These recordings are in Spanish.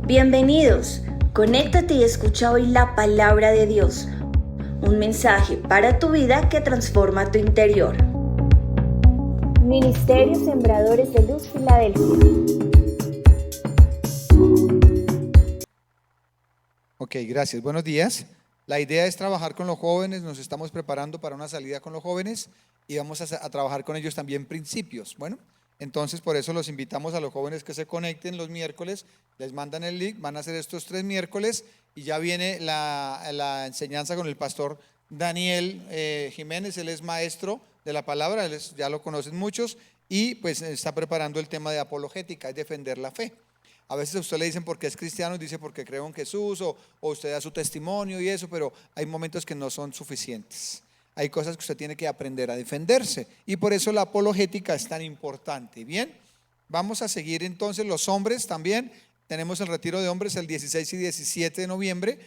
Bienvenidos, conéctate y escucha hoy la palabra de Dios, un mensaje para tu vida que transforma tu interior. Ministerio Sembradores de Luz Filadelfia. Ok, gracias. Buenos días. La idea es trabajar con los jóvenes, nos estamos preparando para una salida con los jóvenes y vamos a trabajar con ellos también principios. Bueno, entonces por eso los invitamos a los jóvenes que se conecten los miércoles, les mandan el link, van a hacer estos 3 miércoles y ya viene la enseñanza con el pastor Daniel Jiménez, él es maestro de la palabra, ya lo conocen muchos y pues está preparando el tema de apologética, es defender la fe. A veces a usted le dicen porque es cristiano, dice porque creo en Jesús o usted da su testimonio y eso, pero hay momentos que no son suficientes. Hay cosas que usted tiene que aprender a defenderse y por eso la apologética es tan importante. Bien, vamos a seguir entonces los hombres también. Tenemos el retiro de hombres el 16 y 17 de noviembre.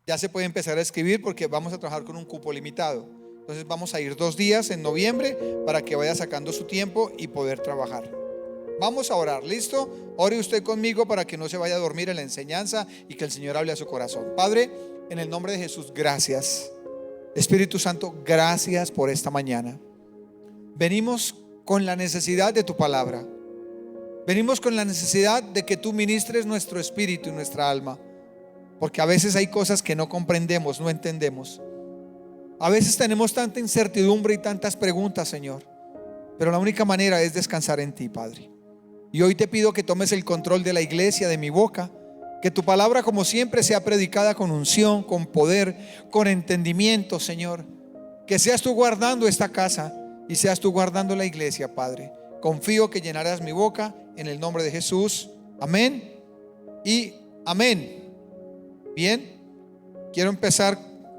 Ya se puede empezar a escribir porque vamos a trabajar con un cupo limitado. Entonces vamos a ir 2 días en noviembre para que vaya sacando su tiempo y poder trabajar. Vamos a orar, ¿listo? Ore usted conmigo para que no se vaya a dormir en la enseñanza y que el Señor hable a su corazón. Padre, en el nombre de Jesús, gracias. Espíritu Santo, gracias por esta mañana. Venimos con la necesidad de tu palabra. Venimos con la necesidad de que tú ministres nuestro espíritu y nuestra alma. Porque a veces hay cosas que no comprendemos, no entendemos. A veces tenemos tanta incertidumbre y tantas preguntas, Señor. Pero la única manera es descansar en ti, Padre. Y hoy te pido que tomes el control de la iglesia, de mi boca, que tu palabra como siempre sea predicada con unción, con poder, con entendimiento, Señor. Que seas tú guardando esta casa y seas tú guardando la iglesia, Padre. Confío que llenarás mi boca en el nombre de Jesús. Amén y amén. Bien, quiero empezar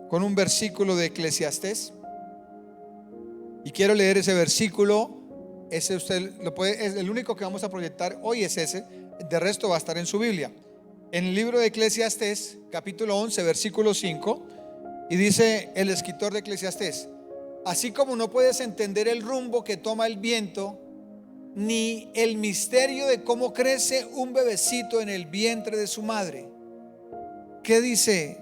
con un versículo de Eclesiastés y quiero leer ese versículo. Ese usted lo puede, es el único que vamos a proyectar hoy, es ese. De resto va a estar en su Biblia. En el libro de Eclesiastés, capítulo 11, versículo 5, y dice el escritor de Eclesiastés: así como no puedes entender el rumbo que toma el viento, ni el misterio de cómo crece un bebecito en el vientre de su madre. ¿Qué dice?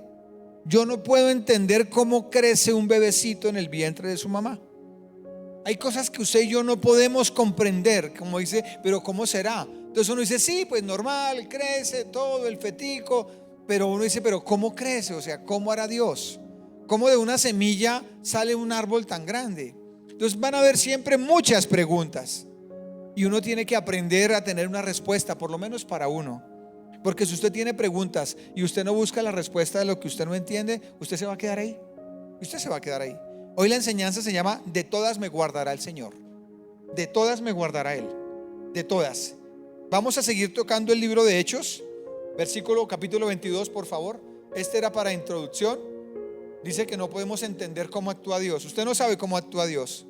Yo no puedo entender cómo crece un bebecito en el vientre de su mamá. Hay cosas que usted y yo no podemos comprender, como dice, pero ¿cómo será? Entonces uno dice, sí, pues normal, crece todo el fetico, pero uno dice, pero ¿cómo crece? O sea, ¿cómo hará Dios? ¿Cómo de una semilla sale un árbol tan grande? Entonces van a haber siempre muchas preguntas y uno tiene que aprender a tener una respuesta, por lo menos para uno. Porque si usted tiene preguntas y usted no busca la respuesta de lo que usted no entiende, usted se va a quedar ahí. Usted se va a quedar ahí. Hoy la enseñanza se llama de todas me guardará el Señor. De todas me guardará Él. De todas. Vamos a seguir tocando el libro de Hechos, capítulo 22, por favor. Este era para introducción. Dice que no podemos entender cómo actúa Dios. Usted no sabe cómo actúa Dios,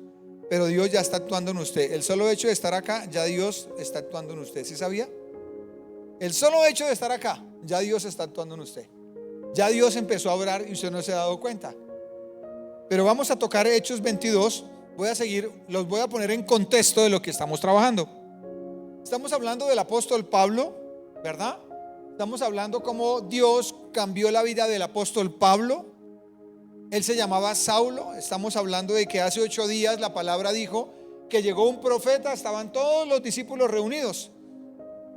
pero Dios ya está actuando en usted. El solo hecho de estar acá, ya Dios está actuando en usted. ¿Sí sabía? El solo hecho de estar acá, ya Dios está actuando en usted. Ya Dios empezó a obrar y usted no se ha dado cuenta. Pero vamos a tocar Hechos 22. Los voy a poner en contexto de lo que estamos trabajando. Estamos hablando del apóstol Pablo, ¿verdad? Estamos hablando cómo Dios cambió la vida del apóstol Pablo. Él se llamaba Saulo. Estamos hablando de que hace 8 días la palabra dijo que llegó un profeta, estaban todos los discípulos reunidos.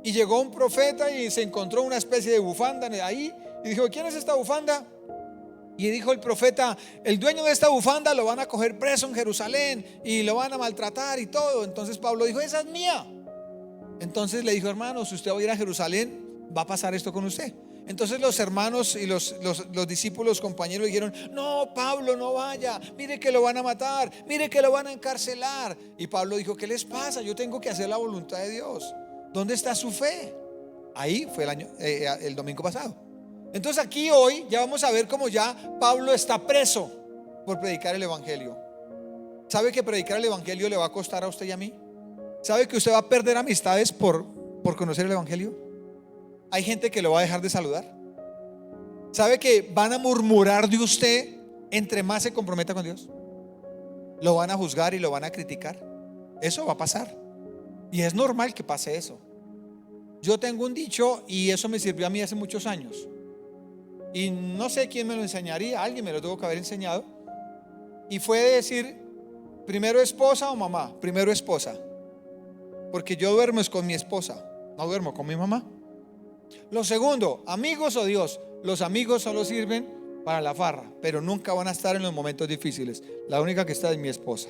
Y llegó un profeta y se encontró una especie de bufanda ahí. Y dijo, ¿quién es esta bufanda? Y dijo el profeta, el dueño de esta bufanda lo van a coger preso en Jerusalén y lo van a maltratar y todo. Entonces Pablo dijo, esa es mía. Entonces le dijo, hermano, si usted va a ir a Jerusalén, va a pasar esto con usted. Entonces los hermanos y los discípulos, compañeros, dijeron, no, Pablo, no vaya, mire que lo van a matar, mire que lo van a encarcelar. Y Pablo dijo, ¿qué les pasa? Yo tengo que hacer la voluntad de Dios. ¿Dónde está su fe? Ahí fue el domingo pasado. Entonces aquí hoy ya vamos a ver cómo ya Pablo está preso por predicar el evangelio. ¿Sabe que predicar el evangelio le va a costar a usted y a mí? ¿Sabe que usted va a perder amistades por conocer el evangelio? Hay gente que lo va a dejar de saludar. ¿Sabe que van a murmurar de usted entre más se comprometa con Dios? Lo van a juzgar y lo van a criticar. Eso va a pasar. Y es normal que pase eso. Yo tengo un dicho y eso me sirvió a mí hace muchos años. Y no sé quién me lo enseñaría, alguien me lo tuvo que haber enseñado. Y fue decir, primero esposa o mamá. Primero esposa. Porque yo duermo es con mi esposa, no duermo con mi mamá. Lo segundo, amigos o Dios. Los amigos solo sirven para la farra, pero nunca van a estar en los momentos difíciles. La única que está es mi esposa.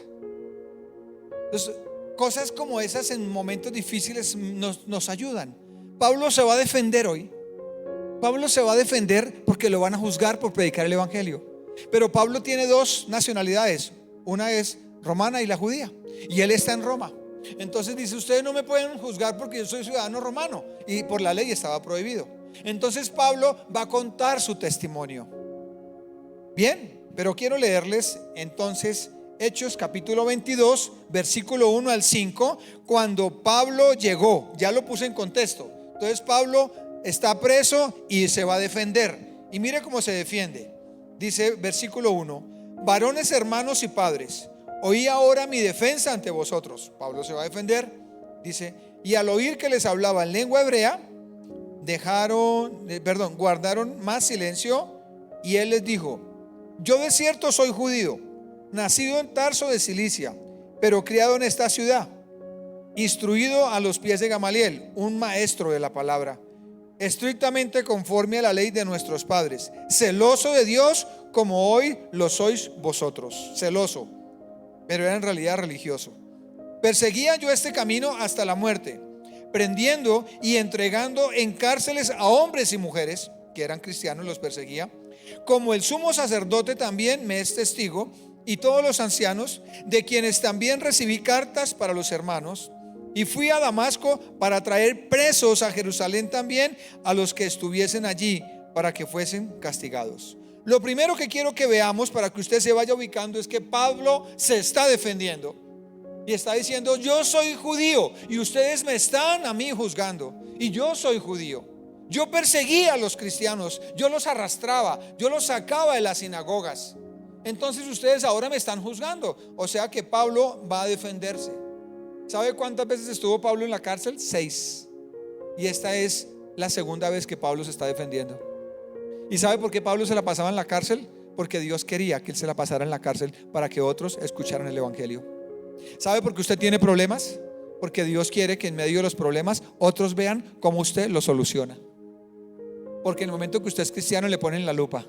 Entonces, cosas como esas en momentos difíciles nos ayudan. Pablo se va a defender hoy. Pablo se va a defender porque lo van a juzgar por predicar el evangelio. Pero Pablo tiene dos nacionalidades. Una es romana y la judía. Y él está en Roma. Entonces dice, ustedes no me pueden juzgar porque yo soy ciudadano romano. Y por la ley estaba prohibido. Entonces Pablo va a contar su testimonio. Bien, pero quiero leerles entonces Hechos capítulo 22, versículo 1 al 5, cuando Pablo llegó. Ya lo puse en contexto. Entonces Pablo está preso y se va a defender. Y mire cómo se defiende. Dice versículo 1: varones, hermanos y padres, oí ahora mi defensa ante vosotros. Pablo se va a defender. Dice, y al oír que les hablaba en lengua hebrea, guardaron más silencio. Y él les dijo, yo de cierto soy judío, nacido en Tarso de Cilicia, pero criado en esta ciudad, instruido a los pies de Gamaliel, un maestro de la palabra, estrictamente conforme a la ley de nuestros padres, celoso de Dios como hoy lo sois vosotros. Celoso, pero era en realidad religioso. Perseguía yo este camino hasta la muerte, prendiendo y entregando en cárceles a hombres y mujeres que eran cristianos, los perseguía, como el sumo sacerdote también me es testigo, y todos los ancianos, de quienes también recibí cartas para los hermanos. Y fui a Damasco para traer presos a Jerusalén también a los que estuviesen allí, para que fuesen castigados. Lo primero que quiero que veamos, para que usted se vaya ubicando, es que Pablo se está defendiendo y está diciendo, yo soy judío y ustedes me están a mí juzgando, y yo soy judío. Yo perseguía a los cristianos, yo los arrastraba, yo los sacaba de las sinagogas. Entonces ustedes ahora me están juzgando. O sea que Pablo va a defenderse. ¿Sabe cuántas veces estuvo Pablo en la cárcel? 6. Y esta es la segunda vez que Pablo se está defendiendo. ¿Y sabe por qué Pablo se la pasaba en la cárcel? Porque Dios quería que él se la pasara en la cárcel para que otros escucharan el evangelio. ¿Sabe por qué usted tiene problemas? Porque Dios quiere que en medio de los problemas otros vean cómo usted lo soluciona. Porque en el momento que usted es cristiano le ponen la lupa,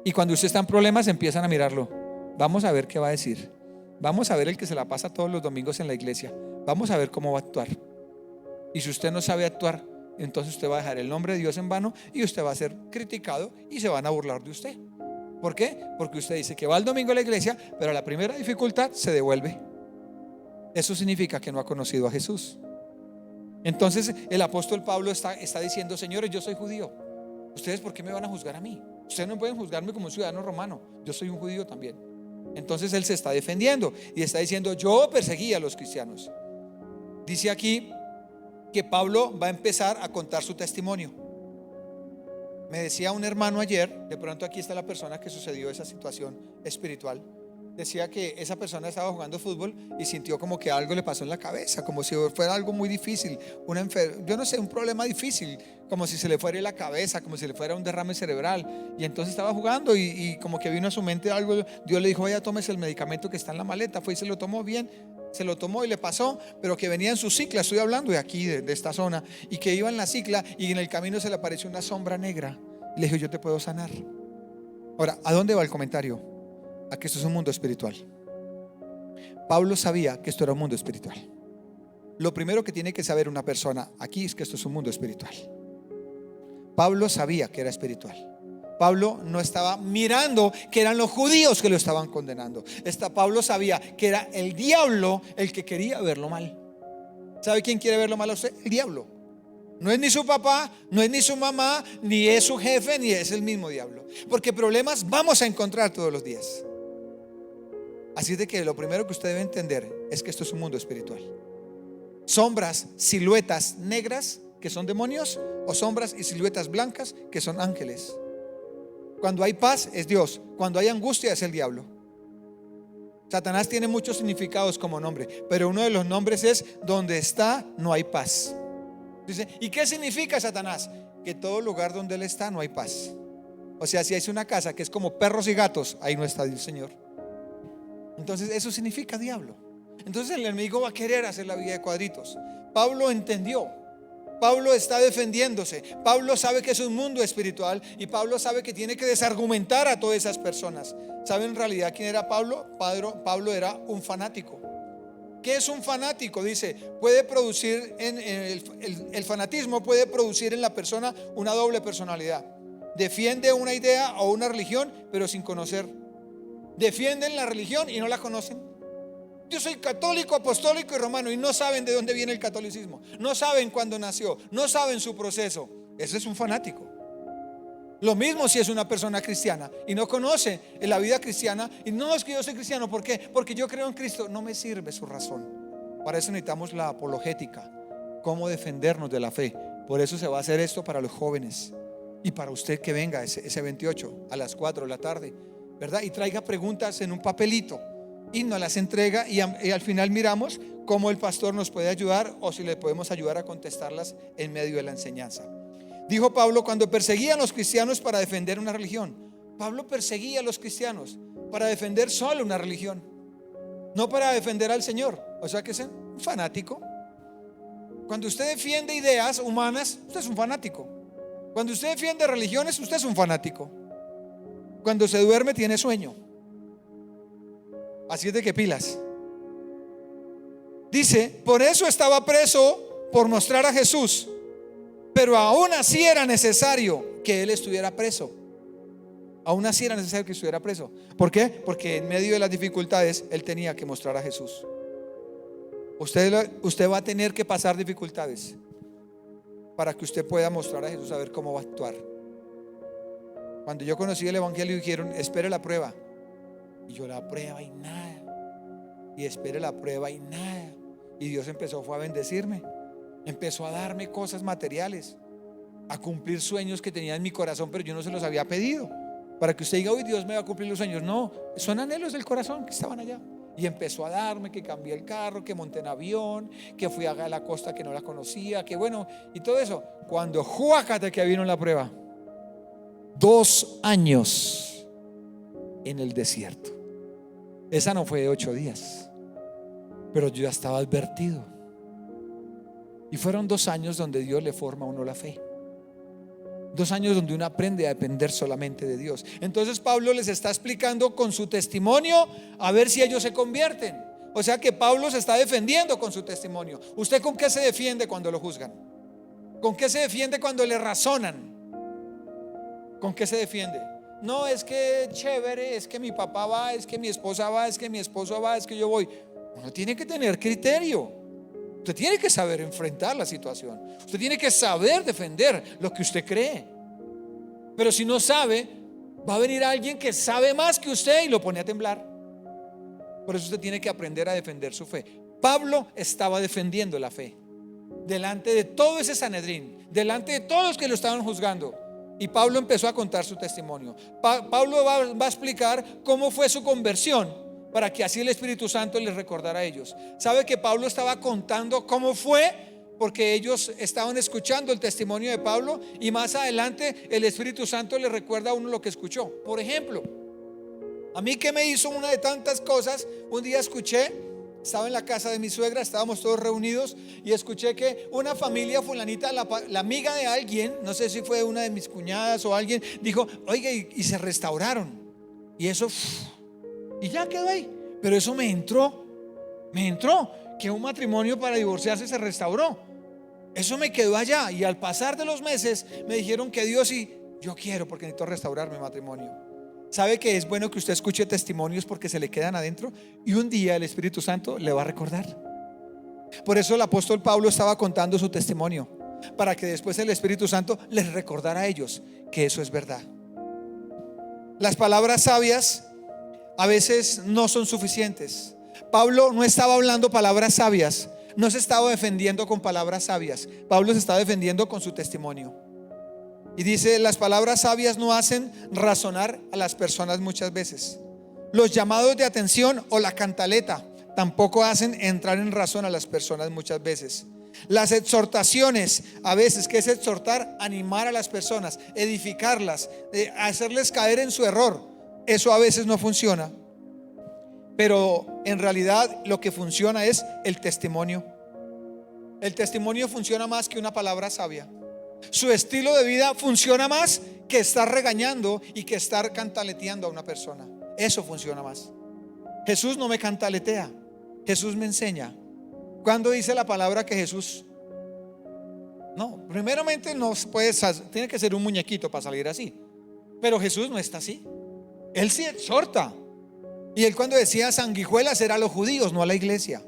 y cuando usted está en problemas empiezan a mirarlo. Vamos a ver qué va a decir. Vamos a ver el que se la pasa todos los domingos en la iglesia. Vamos a ver cómo va a actuar. Y si usted no sabe actuar, entonces usted va a dejar el nombre de Dios en vano y usted va a ser criticado y se van a burlar de usted. ¿Por qué? Porque usted dice que va el domingo a la iglesia, pero a la primera dificultad se devuelve. Eso significa que no ha conocido a Jesús. Entonces el apóstol Pablo está diciendo, señores, yo soy judío. ¿Ustedes por qué me van a juzgar a mí? Ustedes no pueden juzgarme como un ciudadano romano. Yo soy un judío también. Entonces él se está defendiendo y está diciendo, yo perseguí a los cristianos. Dice aquí que Pablo va a empezar a contar su testimonio. Me decía un hermano ayer, de pronto aquí está la persona que sucedió esa situación espiritual. Decía que esa persona estaba jugando fútbol y sintió como que algo le pasó en la cabeza, como si fuera algo muy difícil, yo no sé, un problema difícil, como si se le fuera la cabeza, como si le fuera un derrame cerebral. Y entonces estaba jugando y como que vino a su mente algo. Dios le dijo, vaya, tómese el medicamento que está en la maleta. Fue y se lo tomó bien, se lo tomó y le pasó, pero que venía en su cicla, estoy hablando de aquí, de esta zona, y que iba en la cicla y en el camino se le apareció una sombra negra. Y le dijo, yo te puedo sanar. Ahora, ¿a dónde va el comentario? A que esto es un mundo espiritual. Pablo sabía que esto era un mundo espiritual. Lo primero que tiene que saber una persona aquí es que esto es un mundo espiritual. Pablo sabía que era espiritual. Pablo no estaba mirando que eran los judíos que lo estaban condenando. Pablo sabía que era el diablo el que quería verlo mal. ¿Sabe quién quiere verlo mal a usted? El diablo. No es ni su papá, no es ni su mamá, ni es su jefe, ni es el mismo diablo. Porque problemas vamos a encontrar todos los días. Así de que lo primero que usted debe entender es que esto es un mundo espiritual. Sombras, siluetas negras que son demonios, o sombras y siluetas blancas que son ángeles. Cuando hay paz es Dios, cuando hay angustia es el diablo. Satanás tiene muchos significados como nombre, pero uno de los nombres es donde está no hay paz. Dice, ¿y qué significa Satanás? Que todo lugar donde él está no hay paz. O sea, si hay una casa que es como perros y gatos, ahí no está el Señor. Entonces eso significa diablo. Entonces el enemigo va a querer hacer la vida de cuadritos. Pablo entendió. Pablo está defendiéndose. Pablo sabe que es un mundo espiritual y Pablo sabe que tiene que desargumentar a todas esas personas. ¿Saben en realidad quién era Pablo? Pablo era un fanático. ¿Qué es un fanático? Dice, puede producir el fanatismo puede producir en la persona una doble personalidad. Defiende una idea o una religión, pero sin conocer. Defienden la religión y no la conocen. Yo soy católico, apostólico y romano, y no saben de dónde viene el catolicismo, no saben cuándo nació, no saben su proceso. Ese es un fanático. Lo mismo si es una persona cristiana y no conoce la vida cristiana. Y no es que yo soy cristiano, ¿por qué? Porque yo creo en Cristo. No me sirve su razón. Para eso necesitamos la apologética, cómo defendernos de la fe. Por eso se va a hacer esto para los jóvenes y para usted que venga ese 28 a las 4 de la tarde, ¿verdad? Y traiga preguntas en un papelito y nos las entrega y al final miramos cómo el pastor nos puede ayudar o si le podemos ayudar a contestarlas en medio de la enseñanza. Dijo Pablo, cuando perseguían a los cristianos para defender una religión. Pablo perseguía a los cristianos para defender solo una religión, no para defender al Señor. O sea que es un fanático. Cuando usted defiende ideas humanas, usted es un fanático. Cuando usted defiende religiones, usted es un fanático. Cuando se duerme tiene sueño. Así es de que pilas. Dice, por eso estaba preso por mostrar a Jesús, pero aún así era necesario que él estuviera preso. Aún así era necesario que estuviera preso. ¿Por qué? Porque en medio de las dificultades él tenía que mostrar a Jesús. Usted va a tener que pasar dificultades para que usted pueda mostrar a Jesús, a ver cómo va a actuar. Cuando yo conocí el evangelio dijeron, espere la prueba. Y yo, la prueba y nada. Y espere la prueba y nada. Y Dios fue a bendecirme. Empezó a darme cosas materiales, a cumplir sueños que tenía en mi corazón, pero yo no se los había pedido. Para que usted diga, hoy Dios me va a cumplir los sueños. No, son anhelos del corazón que estaban allá. Y empezó a darme que cambié el carro, que monté en avión, que fui a la costa que no la conocía, que bueno, y todo eso. Cuando juácate que vino la prueba, 2 años en el desierto. Esa no fue de 8 días, pero yo ya estaba advertido. Y fueron 2 años donde Dios le forma a uno la fe. 2 años donde uno aprende a depender solamente de Dios. Entonces Pablo les está explicando con su testimonio a ver si ellos se convierten. O sea que Pablo se está defendiendo con su testimonio. ¿Usted con qué se defiende cuando lo juzgan? ¿Con qué se defiende cuando le razonan? ¿Con qué se defiende? No, es que chévere, es que mi papá va, es que mi esposa va, es que mi esposo va, es que yo voy. Uno tiene que tener criterio. Usted tiene que saber enfrentar la situación. Usted tiene que saber defender lo que usted cree. Pero si no sabe, va a venir alguien que sabe más que usted y lo pone a temblar. Por eso usted tiene que aprender a defender su fe. Pablo estaba defendiendo la fe delante de todo ese Sanedrín, delante de todos los que lo estaban juzgando. Y Pablo empezó a contar su testimonio. Pablo va a explicar cómo fue su conversión, para que así el Espíritu Santo les recordara a ellos. ¿Sabe que Pablo estaba contando cómo fue? Porque ellos estaban escuchando el testimonio de Pablo y más adelante el Espíritu Santo les recuerda a uno lo que escuchó. Por ejemplo, a mí que me hizo una de tantas cosas, un día escuché, estaba en la casa de mi suegra, estábamos todos reunidos y escuché que una familia fulanita, la amiga de alguien, no sé si fue una de mis cuñadas o alguien, dijo, oiga, y se restauraron. Y eso... y ya quedó ahí. Pero eso me entró que un matrimonio para divorciarse se restauró. Eso me quedó allá. Y al pasar de los meses me dijeron que Dios, y yo quiero, porque necesito restaurar mi matrimonio. ¿Sabe que es bueno que usted escuche testimonios porque se le quedan adentro? Y un día el Espíritu Santo le va a recordar. Por eso el apóstol Pablo estaba contando su testimonio, para que después el Espíritu Santo les recordara a ellos que eso es verdad. Las palabras sabias a veces no son suficientes. Pablo no estaba hablando palabras sabias, no se estaba defendiendo con palabras sabias. Pablo se estaba defendiendo con su testimonio. Y dice, las palabras sabias no hacen razonar a las personas muchas veces. Los llamados de atención o la cantaleta tampoco hacen entrar en razón a las personas muchas veces. Las exhortaciones, a veces, ¿qué es exhortar? Animar a las personas, edificarlas, hacerles caer en su error. Eso a veces no funciona. Pero en realidad lo que funciona es el testimonio. El testimonio funciona más que una palabra sabia. Su estilo de vida funciona más que estar regañando y que estar cantaleteando a una persona. Eso funciona más. Jesús no me cantaletea, Jesús me enseña. ¿Cuándo dice la palabra que Jesús? No, primeramente no puede, tiene que ser un muñequito para salir así. Pero Jesús no está así. Él sí exhorta. Y él, cuando decía sanguijuelas, era a los judíos, no a la iglesia,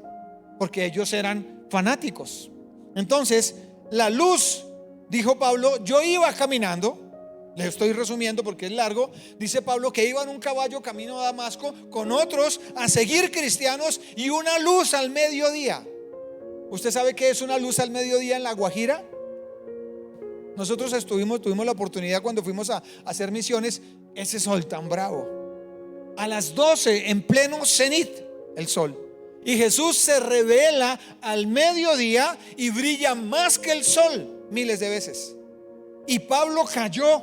porque ellos eran fanáticos. Entonces, la luz, dijo Pablo, yo iba caminando. Les estoy resumiendo porque es largo. Dice Pablo que iba en un caballo camino a Damasco con otros a seguir cristianos, y una luz al mediodía. ¿Usted sabe qué es una luz al mediodía en La Guajira? Nosotros tuvimos la oportunidad cuando fuimos a hacer misiones. Ese sol tan bravo, a las 12 en pleno cenit el sol, y Jesús se revela al mediodía y brilla más que el sol miles de veces. Y Pablo cayó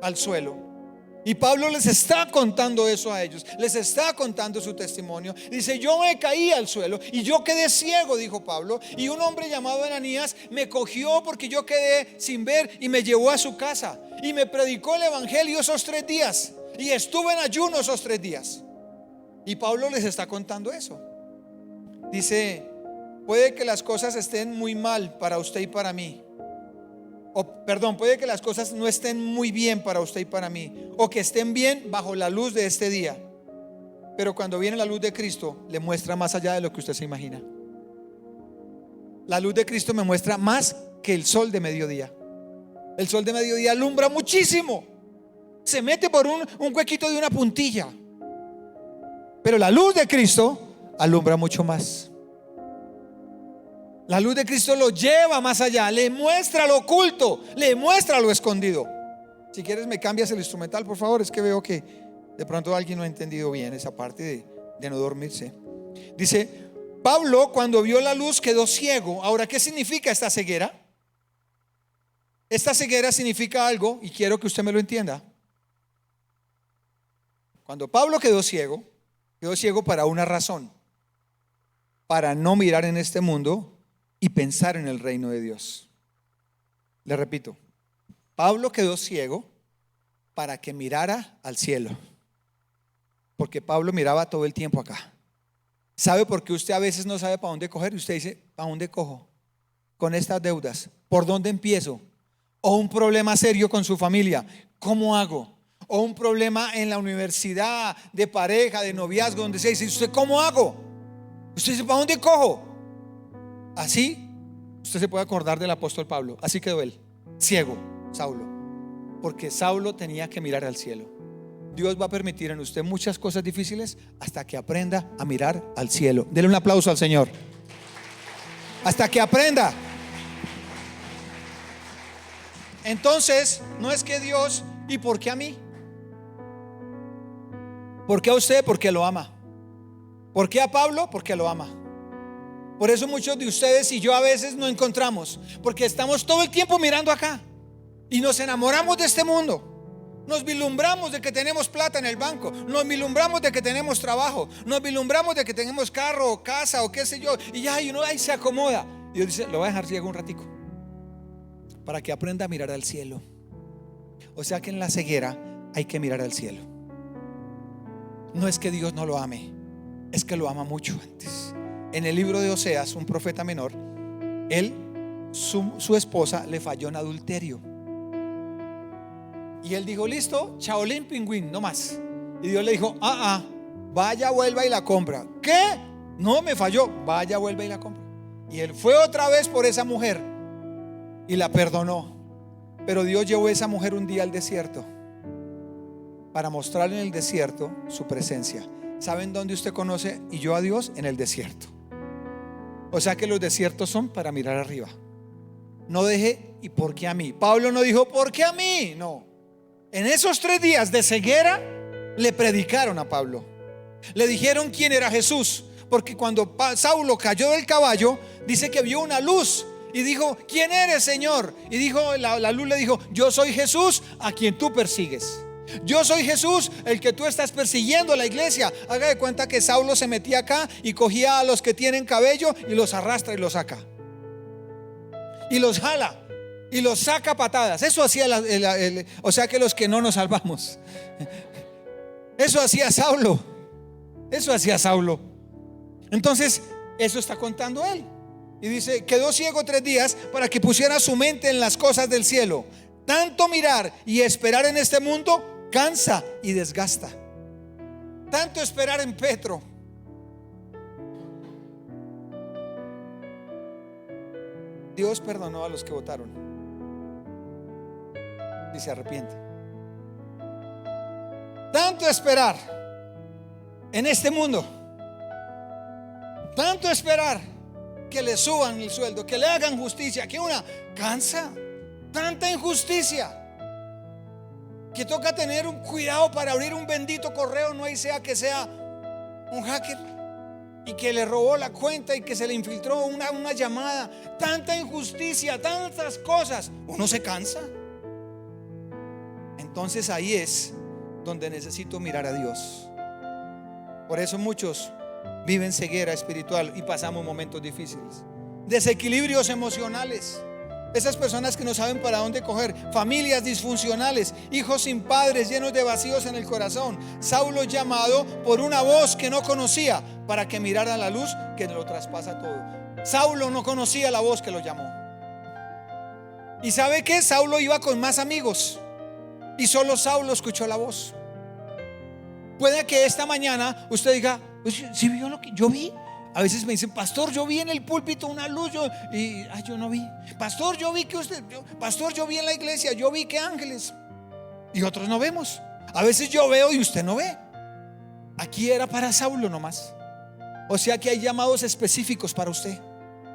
al suelo. Y Pablo les está contando eso a ellos, les está contando su testimonio. Dice: yo me caí al suelo y yo quedé ciego, dijo Pablo, y un hombre llamado Ananías me cogió porque yo quedé sin ver y me llevó a su casa y me predicó el evangelio esos 3 días, y estuve en ayuno esos 3 días. Y Pablo les está contando eso. Dice: puede que las cosas estén muy mal para usted y para mí, puede que las cosas no estén muy bien para usted y para mí, o que estén bien bajo la luz de este día, pero cuando viene la luz de Cristo, le muestra más allá de lo que usted se imagina. La luz de Cristo me muestra más que el sol de mediodía. El sol de mediodía alumbra muchísimo, se mete por un huequito de una puntilla, pero la luz de Cristo alumbra mucho más. La luz de Cristo lo lleva más allá, le muestra lo oculto, le muestra lo escondido. Si quieres me cambias el instrumental, por favor. Es que veo que de pronto alguien no ha entendido bien esa parte de no dormirse. Dice: Pablo, cuando vio la luz, quedó ciego. Ahora, ¿qué significa esta ceguera? Esta ceguera significa algo, y quiero que usted me lo entienda. Cuando Pablo quedó ciego para una razón: para no mirar en este mundo y pensar en el reino de Dios. Le repito, Pablo quedó ciego para que mirara al cielo, porque Pablo miraba todo el tiempo acá. ¿Sabe por qué usted a veces no sabe para dónde coger? Y usted dice: ¿para dónde cojo? Con estas deudas, ¿por dónde empiezo? O un problema serio con su familia, ¿cómo hago? O un problema en la universidad, de pareja, de noviazgo, donde se dice: ¿usted cómo hago? Usted dice: ¿para dónde cojo? Así usted se puede acordar del apóstol Pablo. Así quedó él, ciego, Saulo, porque Saulo tenía que mirar al cielo. Dios va a permitir en usted muchas cosas difíciles hasta que aprenda a mirar al cielo. Dele un aplauso al Señor. Hasta que aprenda. Entonces, no es que Dios, ¿y por qué a mí? ¿Por qué a usted? Porque lo ama. ¿Por qué a Pablo? Porque lo ama. Por eso muchos de ustedes y yo a veces no encontramos, porque estamos todo el tiempo mirando acá y nos enamoramos de este mundo. Nos vislumbramos de que tenemos plata en el banco, nos vislumbramos de que tenemos trabajo, nos vislumbramos de que tenemos carro o casa o qué sé yo, y ya uno ahí se acomoda. Y Dios dice: lo voy a dejar ciego un ratico para que aprenda a mirar al cielo. O sea que en la ceguera hay que mirar al cielo. No es que Dios no lo ame, es que lo ama mucho antes. En el libro de Oseas, un profeta menor, su esposa le falló en adulterio. Y él dijo: listo, chaolín pingüín, no más. Y Dios le dijo: vaya, vuelva y la compra. ¿Qué? No, me falló. Vaya, vuelva y la compra. Y él fue otra vez por esa mujer y la perdonó. Pero Dios llevó a esa mujer un día al desierto para mostrarle en el desierto su presencia. ¿Saben dónde usted conoce y yo a Dios? En el desierto. O sea que los desiertos son para mirar arriba. No deje: ¿y por qué a mí? Pablo no dijo: ¿por qué a mí? No. En esos 3 días de ceguera le predicaron a Pablo. Le dijeron quién era Jesús, Porque cuando Saulo cayó del caballo, dice que vio una luz y dijo: ¿quién eres, Señor? Y dijo, la luz le dijo: yo soy Jesús a quien tú persigues. Yo soy Jesús, el que tú estás persiguiendo a la iglesia. Haga de cuenta que Saulo se metía acá y cogía a los que tienen cabello y los arrastra y los saca. Y los jala y los saca a patadas. Eso hacía o sea que los que no nos salvamos. Eso hacía Saulo. Eso hacía Saulo. Entonces, eso está contando él. Y dice: quedó ciego 3 días para que pusiera su mente en las cosas del cielo. Tanto mirar y esperar en este mundo cansa y desgasta. Tanto esperar en Petro. Dios perdonó a los que votaron y se arrepiente. Tanto esperar en este mundo, tanto esperar que le suban el sueldo, que le hagan justicia, que una cansa. Tanta injusticia que toca tener un cuidado para abrir un bendito correo, no hay sea que sea un hacker y que le robó la cuenta y que se le infiltró una llamada. Tanta injusticia, tantas cosas, uno se cansa. Entonces ahí es donde necesito mirar a Dios. Por eso muchos viven ceguera espiritual y pasamos momentos difíciles, desequilibrios emocionales. Esas personas que no saben para dónde coger, familias disfuncionales, hijos sin padres, llenos de vacíos en el corazón. Saulo llamado por una voz que no conocía para que mirara la luz que lo traspasa todo. Saulo no conocía la voz que lo llamó. ¿Y sabe qué? Saulo iba con más amigos y solo Saulo escuchó la voz. Puede que esta mañana usted diga: ¿sí vio lo que yo vi? A veces me dicen: pastor, yo vi en el púlpito una luz. Yo no vi. Pastor, yo vi que pastor, yo vi en la iglesia, yo vi que ángeles. Y otros no vemos. A veces yo veo y usted no ve. Aquí era para Saulo nomás. O sea que hay llamados específicos para usted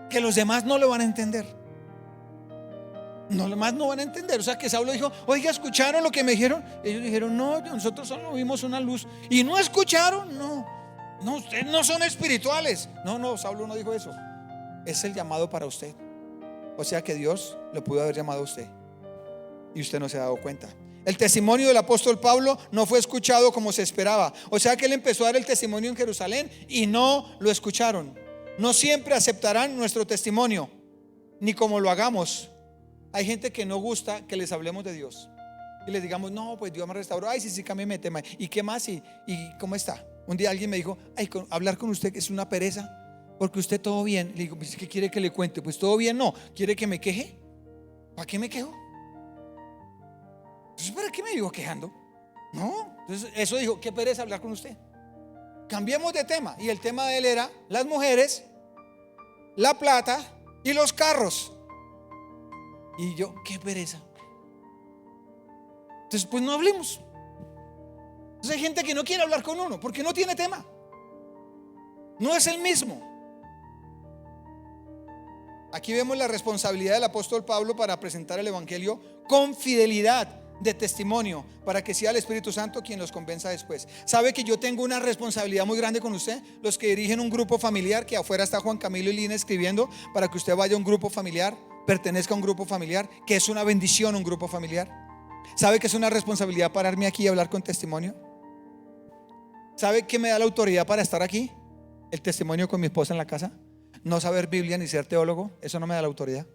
que los demás no lo van a entender. Los demás no van a entender. O sea que Saulo dijo: oiga, ¿escucharon lo que me dijeron? Ellos dijeron: no, nosotros solo vimos una luz. ¿Y no escucharon? No, ustedes no son espirituales. No, Saulo no dijo eso. Es el llamado para usted. O sea que Dios lo pudo haber llamado a usted y usted no se ha dado cuenta. El testimonio del apóstol Pablo no fue escuchado como se esperaba. O sea que él empezó a dar el testimonio en Jerusalén y no lo escucharon. No siempre aceptarán nuestro testimonio, ni como lo hagamos. Hay gente que no gusta que les hablemos de Dios y les digamos: no, pues Dios me restauró. Ay, sí, cámbiame de tema. ¿Y qué más? ¿Y cómo está? Un día alguien me dijo: hablar con usted es una pereza, porque usted todo bien. Le digo: pues, ¿qué quiere que le cuente? Pues todo bien. No, ¿quiere que me queje? ¿Para qué me quejo? Entonces, ¿para qué me digo quejando? No. Entonces eso dijo: qué pereza hablar con usted. Cambiemos de tema. Y el tema de él era las mujeres, la plata y los carros. Y yo: qué pereza. Entonces pues no hablemos. Entonces hay gente que no quiere hablar con uno porque no tiene tema. No es el mismo. Aquí vemos la responsabilidad del apóstol Pablo para presentar el evangelio con fidelidad de testimonio, para que sea el Espíritu Santo quien los convenza después. ¿Sabe que yo tengo una responsabilidad muy grande con usted? Los que dirigen un grupo familiar, que afuera está Juan Camilo y Lina escribiendo para que usted vaya a un grupo familiar, pertenezca a un grupo familiar, que es una bendición un grupo familiar. ¿Sabe que es una responsabilidad pararme aquí y hablar con testimonio? ¿Sabe qué me da la autoridad para estar aquí? El testimonio con mi esposa en la casa. No saber Biblia ni ser teólogo, eso no me da la autoridad.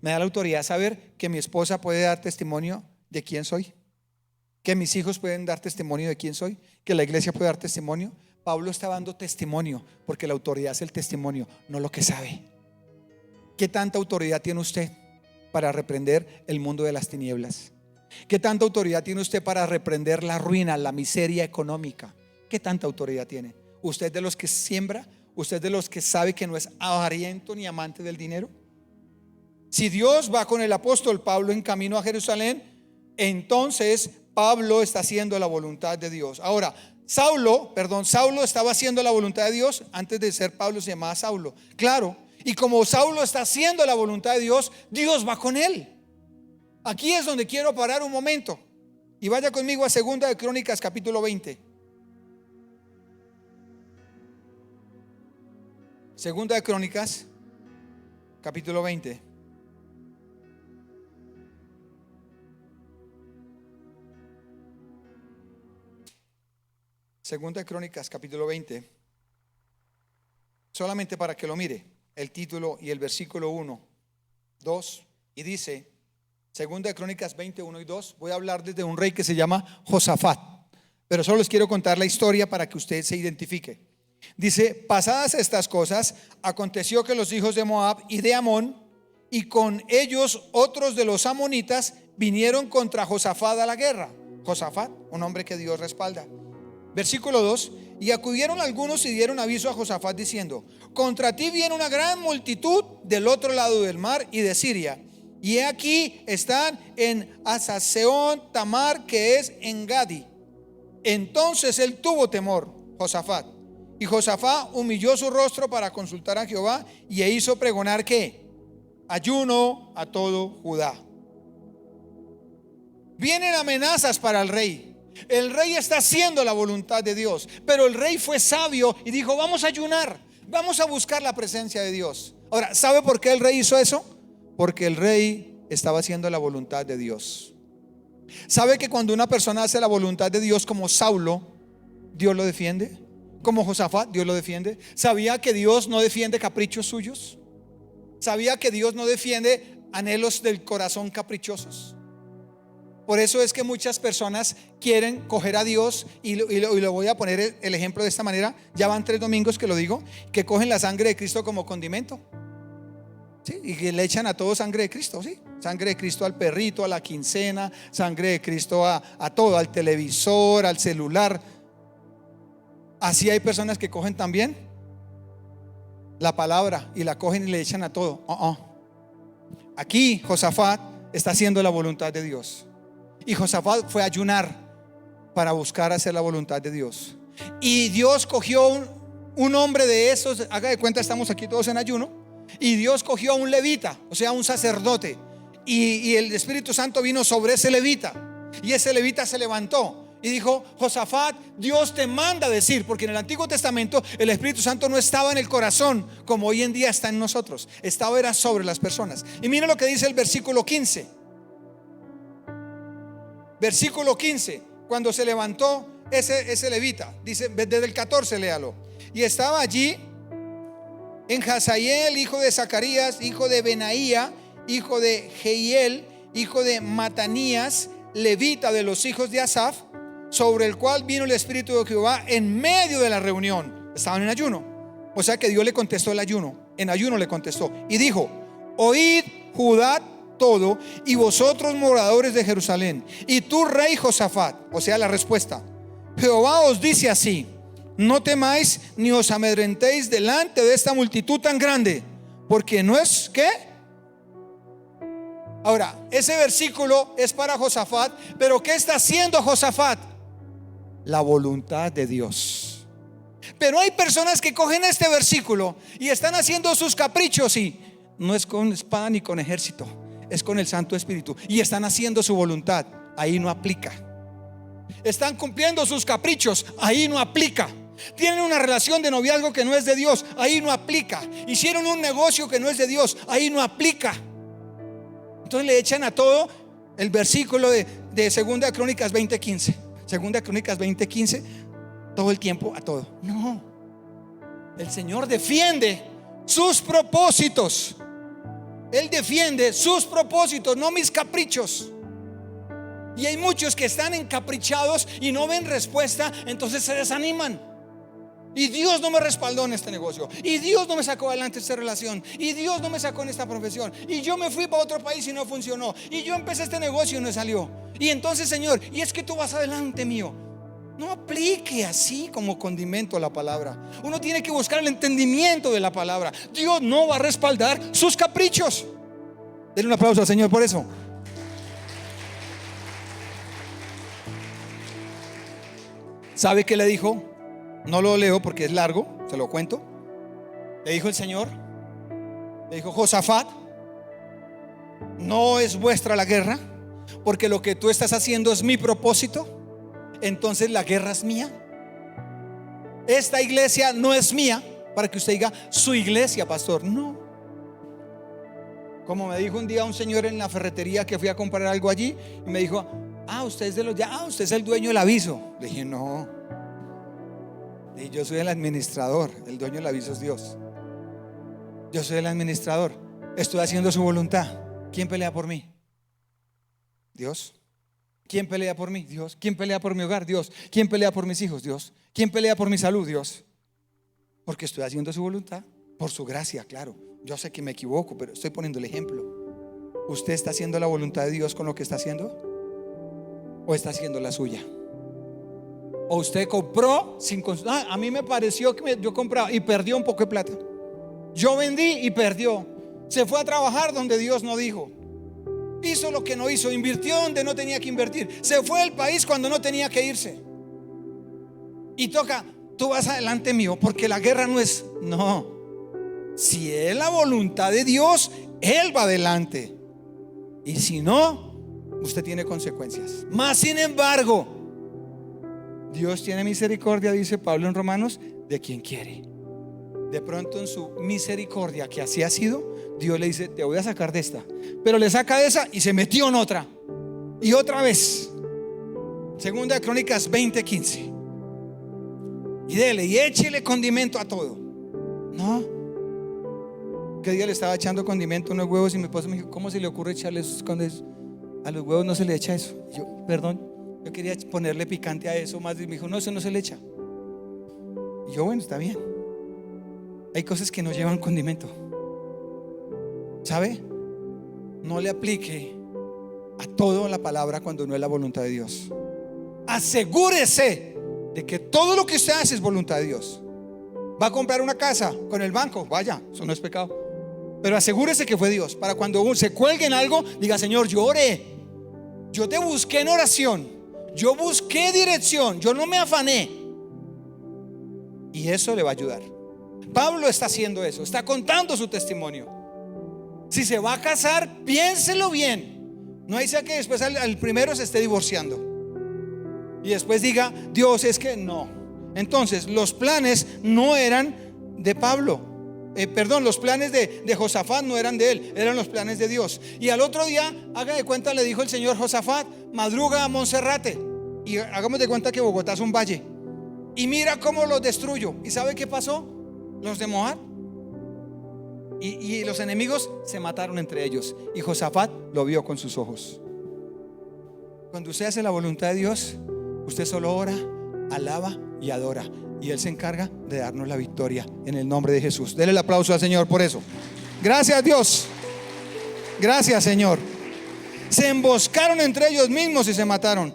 Me da la autoridad saber que mi esposa puede dar testimonio de quién soy, que mis hijos pueden dar testimonio de quién soy, que la iglesia puede dar testimonio. Pablo está dando testimonio porque la autoridad es el testimonio, no lo que sabe. ¿Qué tanta autoridad tiene usted para reprender el mundo de las tinieblas? ¿Qué tanta autoridad tiene usted para reprender la ruina, la miseria económica? ¿Qué tanta autoridad tiene? ¿Usted es de los que siembra? ¿Usted es de los que sabe que no es avariento ni amante del dinero? Si Dios va con el apóstol Pablo en camino a Jerusalén, entonces Pablo está haciendo la voluntad de Dios. Ahora, Saulo estaba haciendo la voluntad de Dios. Antes de ser Pablo se llamaba Saulo. Claro, y como Saulo está haciendo la voluntad de Dios, Dios va con él. Aquí es donde quiero parar un momento. Y vaya conmigo a 2 de Crónicas capítulo 20. Segunda de Crónicas, capítulo 20. Segunda de Crónicas, capítulo 20. Solamente para que lo mire, el título y el versículo 1, 2, y dice, Segunda de Crónicas 20, 1 y 2. Voy a hablar desde un rey que se llama Josafat, pero solo les quiero contar la historia para que usted se identifique. Dice, pasadas estas cosas, aconteció que los hijos de Moab y de Amón, y con ellos otros de los amonitas, vinieron contra Josafat a la guerra. Josafat, un hombre que Dios respalda. Versículo 2, y acudieron algunos y dieron aviso a Josafat diciendo, contra ti viene una gran multitud del otro lado del mar y de Siria, y he aquí están en Hasaseón Tamar, que es en Gadi. Entonces él tuvo temor, Josafat, y Josafat humilló su rostro para consultar a Jehová, y hizo pregonar ¿qué? Ayuno a todo Judá. Vienen amenazas para el rey. El rey está haciendo la voluntad de Dios, pero el rey fue sabio y dijo, vamos a ayunar, vamos a buscar la presencia de Dios. Ahora, ¿sabe por qué el rey hizo eso? Porque el rey estaba haciendo la voluntad de Dios. ¿Sabe que cuando una persona hace la voluntad de Dios, como Saulo, Dios lo defiende? Como Josafat, Dios lo defiende. ¿Sabía que Dios no defiende caprichos suyos? ¿Sabía que Dios no defiende anhelos del corazón caprichosos? Por eso es que muchas personas quieren coger a Dios y lo voy a poner el ejemplo de esta manera. Ya van 3 domingos que lo digo, que cogen la sangre de Cristo como condimento, ¿sí? Y que le echan a todo sangre de Cristo, ¿sí? Sangre de Cristo al perrito, a la quincena, sangre de Cristo a todo, al televisor, al celular. Así hay personas que cogen también la palabra y la cogen y le echan a todo. Aquí Josafat está haciendo la voluntad de Dios. Y Josafat fue a ayunar para buscar hacer la voluntad de Dios. Y Dios cogió un hombre de esos. Haga de cuenta, estamos aquí todos en ayuno. Y Dios cogió a un levita, o sea, un sacerdote. Y el Espíritu Santo vino sobre ese levita. Y ese levita se levantó y dijo, Josafat, Dios te manda a decir. Porque en el Antiguo Testamento el Espíritu Santo no estaba en el corazón como hoy en día está en nosotros. Era sobre las personas. Y mira lo que dice el versículo 15. Versículo 15, cuando se levantó ese levita, dice desde el 14, léalo. Y estaba allí en Hazael, hijo de Zacarías, hijo de Benaía, hijo de Jehiel, hijo de Matanías, levita de los hijos de Asaf, sobre el cual vino el Espíritu de Jehová en medio de la reunión. Estaban en ayuno, o sea que Dios le contestó el ayuno, en ayuno le contestó y dijo, oíd Judá todo, y vosotros moradores de Jerusalén, y tú rey Josafat. O sea, la respuesta, Jehová os dice así, no temáis ni os amedrentéis delante de esta multitud tan grande, porque no es ¿qué? Ahora, ese versículo es para Josafat, pero ¿qué está haciendo Josafat? La voluntad de Dios. Pero hay personas que cogen este versículo y están haciendo sus caprichos, y no es con espada ni con ejército, es con el Santo Espíritu, y están haciendo su voluntad. Ahí no aplica. Están cumpliendo sus caprichos. Ahí no aplica. Tienen una relación de noviazgo que no es de Dios. Ahí no aplica. Hicieron un negocio que no es de Dios. Ahí no aplica. Entonces le echan a todo el versículo de Segunda de Crónicas 20:15. Segunda de Crónicas 20:15. Todo el tiempo a todo. No. El Señor defiende sus propósitos. Él defiende sus propósitos, no mis caprichos. Y hay muchos que están encaprichados y no ven respuesta, entonces se desaniman. Y Dios no me respaldó en este negocio, y Dios no me sacó adelante esta relación, y Dios no me sacó en esta profesión, y yo me fui para otro país y no funcionó, y yo empecé este negocio y no salió. Y entonces, Señor, y es que tú vas adelante mío. No aplique así como condimento la palabra. Uno tiene que buscar el entendimiento de la palabra. Dios no va a respaldar sus caprichos. Denle un aplauso al Señor por eso. ¿Sabe qué le dijo? No lo leo porque es largo, se lo cuento. Le dijo el Señor, le dijo, Josafat, no es vuestra la guerra, porque lo que tú estás haciendo es mi propósito. Entonces la guerra es mía. Esta iglesia no es mía, para que usted diga su iglesia, pastor. No. Como me dijo un día un señor en la ferretería que fui a comprar algo allí y me dijo: usted es de los ya, usted es el dueño del aviso. Le dije: no. Y yo soy el administrador, el dueño del aviso es Dios. Yo soy el administrador, estoy haciendo su voluntad. ¿Quién pelea por mí? Dios. ¿Quién pelea por mí? Dios. ¿Quién pelea por mi hogar? Dios. ¿Quién pelea por mis hijos? Dios. ¿Quién pelea por mi salud? Dios. Porque estoy haciendo su voluntad, por su gracia, claro. Yo sé que me equivoco, pero estoy poniendo el ejemplo. ¿Usted está haciendo la voluntad de Dios con lo que está haciendo? ¿O está haciendo la suya? ¿O usted compró sin a mí me pareció que yo compraba y perdió un poco de plata? Yo vendí y perdió. Se fue a trabajar donde Dios no dijo. Hizo lo que no hizo, invirtió donde no tenía que invertir, se fue del país cuando no tenía que irse. Y toca: tú vas adelante mío, porque la guerra no es. No. Si es la voluntad de Dios, Él va adelante. Y si no, usted tiene consecuencias. Mas sin embargo, Dios tiene misericordia, dice Pablo en Romanos, de quien quiere. De pronto en su misericordia, que así ha sido, Dios le dice: te voy a sacar de esta. Pero le saca de esa y se metió en otra. Y otra vez. Segunda de Crónicas 20:15. Y dele y échele condimento a todo. No. ¿Qué día le estaba echando condimento a unos huevos y mi esposo me dijo: ¿cómo se le ocurre echarle esos condimentos? A los huevos no se le echa eso. Y yo: perdón, yo quería ponerle picante a eso más. Y me dijo: no, eso no se le echa. Y yo: bueno, está bien. Hay cosas que no llevan condimento. ¿Sabe? No le aplique a todo la palabra cuando no es la voluntad de Dios. Asegúrese de que todo lo que usted hace es voluntad de Dios. Va a comprar una casa con el banco, vaya, eso no es pecado. Pero asegúrese que fue Dios, para cuando se cuelgue en algo, diga: Señor, yo oré, yo te busqué en oración, yo busqué dirección, yo no me afané. Y eso le va a ayudar. Pablo está haciendo eso, está contando su testimonio. Si se va a casar, piénselo bien. No sea que después al primero se esté divorciando y después diga: Dios, es que no. Entonces los planes no eran de Pablo. Los planes de Josafat no eran de él, eran los planes de Dios. Y al otro día, haga de cuenta, le dijo el Señor: Josafat, madruga a Monserrate. Y hagamos de cuenta que Bogotá es un valle. Y mira cómo los destruyo. ¿Y sabe qué pasó? Los de Moab y los enemigos se mataron entre ellos. Y Josafat lo vio con sus ojos. Cuando usted hace la voluntad de Dios, usted solo ora, alaba y adora, y Él se encarga de darnos la victoria en el nombre de Jesús. Denle el aplauso al Señor por eso. Gracias, Dios. Gracias, Señor. Se emboscaron entre ellos mismos y se mataron.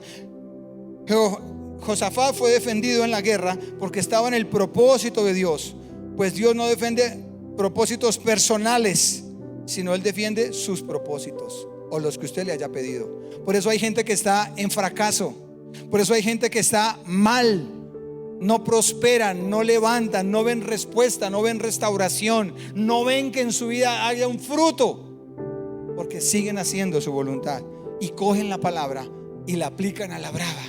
Josafat fue defendido en la guerra porque estaba en el propósito de Dios. Pues Dios no defiende propósitos personales, sino Él defiende sus propósitos, o los que usted le haya pedido. Por eso hay gente que está en fracaso. Por eso hay gente que está mal, no prosperan, no levantan, no ven respuesta, no ven restauración, no ven que en su vida haya un fruto, porque siguen haciendo su voluntad y cogen la palabra y la aplican a la brava.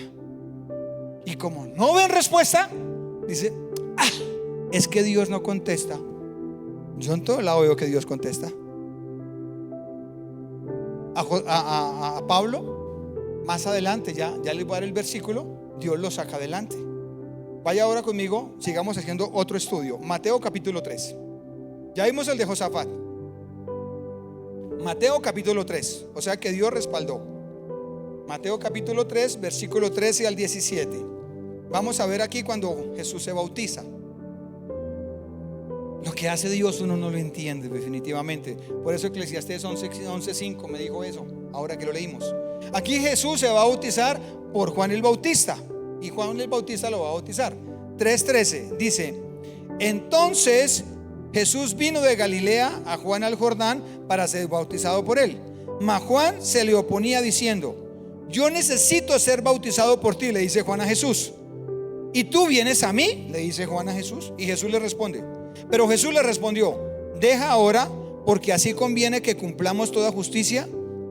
Y como no ven respuesta, dice: es que Dios no contesta. Yo en todo lado veo que Dios contesta. A Pablo, más adelante, ya les voy a dar el versículo, Dios lo saca adelante. Vaya ahora conmigo, sigamos haciendo otro estudio. Mateo capítulo 3. Ya vimos el de Josafat. Mateo capítulo 3, o sea que Dios respaldó. Mateo capítulo 3, versículo 13 al 17. Vamos a ver aquí cuando Jesús se bautiza. Lo que hace Dios uno no lo entiende definitivamente. Por eso Eclesiastés 11:5 me dijo eso, ahora que lo leímos. Aquí Jesús se va a bautizar por Juan el Bautista, y Juan el Bautista lo va a bautizar. 3:13 dice: entonces Jesús vino de Galilea a Juan al Jordán para ser bautizado por él. Mas Juan se le oponía diciendo: yo necesito ser bautizado por ti, le dice Juan a Jesús. ¿Y tú vienes a mí?, le dice Juan a Jesús. Y Jesús le responde. Pero Jesús le respondió: deja ahora, porque así conviene que cumplamos toda justicia.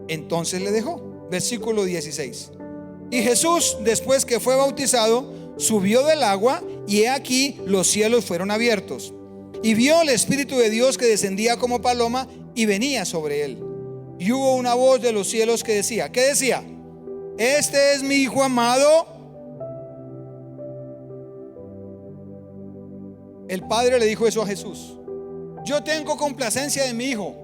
Entonces le dejó. Versículo 16. Y Jesús, después que fue bautizado, subió del agua, y he aquí los cielos fueron abiertos, y vio el Espíritu de Dios que descendía como paloma y venía sobre él. Y hubo una voz de los cielos que decía, ¿qué decía? Este es mi Hijo amado. El Padre le dijo eso a Jesús. Yo tengo complacencia de mi Hijo.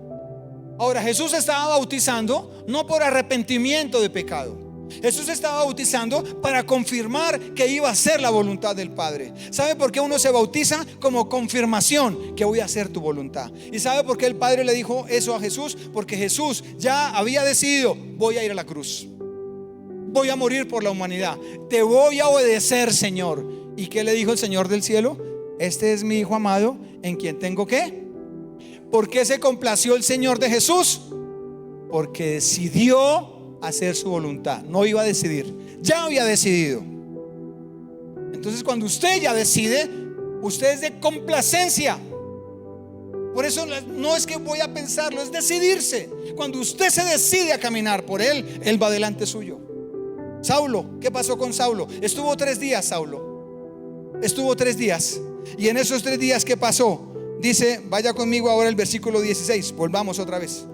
Ahora, Jesús estaba bautizando no por arrepentimiento de pecado. Jesús estaba bautizando para confirmar que iba a hacer la voluntad del Padre. ¿Sabe por qué uno se bautiza? Como confirmación que voy a hacer tu voluntad. ¿Y sabe por qué el Padre le dijo eso a Jesús? Porque Jesús ya había decidido, voy a ir a la cruz, voy a morir por la humanidad, te voy a obedecer, Señor. ¿Y qué le dijo el Señor del cielo? Este es mi Hijo amado, en quien tengo ¿qué? ¿Por qué se complació el Señor de Jesús? Porque decidió hacer su voluntad. No iba a decidir, ya había decidido. Entonces cuando usted ya decide, usted es de complacencia. Por eso no es que voy a pensarlo, es decidirse. Cuando usted se decide a caminar por él, él va delante suyo. Saulo, ¿qué pasó con Saulo? Estuvo 3 días Saulo. Estuvo 3 días. Y en esos 3 días, ¿qué pasó? Dice, vaya conmigo ahora el versículo 16. Volvamos otra vez.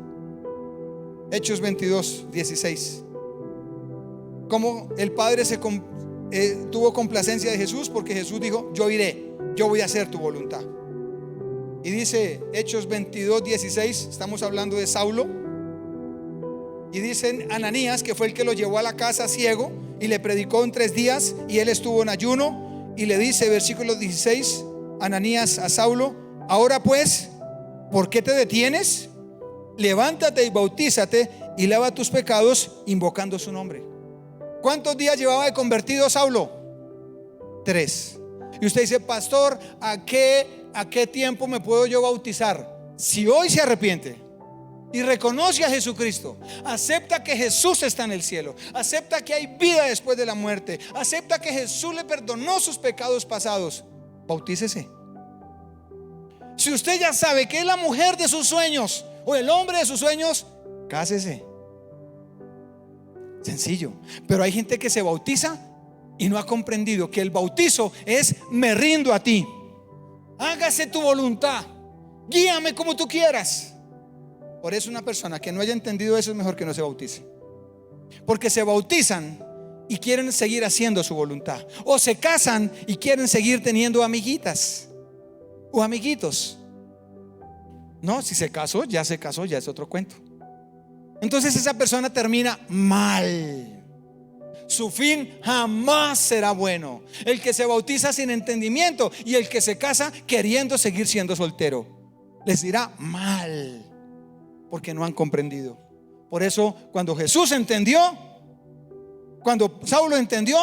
Hechos 22, 16. Como el Padre tuvo complacencia de Jesús, porque Jesús dijo, yo iré, yo voy a hacer tu voluntad. Y dice Hechos 22, 16, estamos hablando de Saulo. Y dicen Ananías, que fue el que lo llevó a la casa ciego y le predicó en 3 días, y él estuvo en ayuno. Y le dice, versículo 16, Ananías a Saulo, ahora pues, ¿por qué te detienes? Levántate y bautízate y lava tus pecados invocando su nombre. ¿Cuántos días llevaba de convertido Saulo? 3. Y usted dice, pastor, ¿a qué tiempo me puedo yo bautizar? Si hoy se arrepiente y reconoce a Jesucristo, acepta que Jesús está en el cielo, acepta que hay vida después de la muerte, acepta que Jesús le perdonó sus pecados pasados, bautícese. Si usted ya sabe que es la mujer de sus sueños o el hombre de sus sueños, cásese. Sencillo. Pero hay gente que se bautiza y no ha comprendido que el bautizo es me rindo a ti, hágase tu voluntad, guíame como tú quieras. Por eso una persona que no haya entendido eso es mejor que no se bautice, porque se bautizan y quieren seguir haciendo su voluntad, o se casan y quieren seguir teniendo amiguitas o amiguitos. No, si se casó, ya es otro cuento. Entonces esa persona termina mal. Su fin jamás será bueno. El que se bautiza sin entendimiento y el que se casa queriendo seguir siendo soltero, les irá mal, porque no han comprendido. Por eso cuando Jesús entendió, cuando Saulo entendió,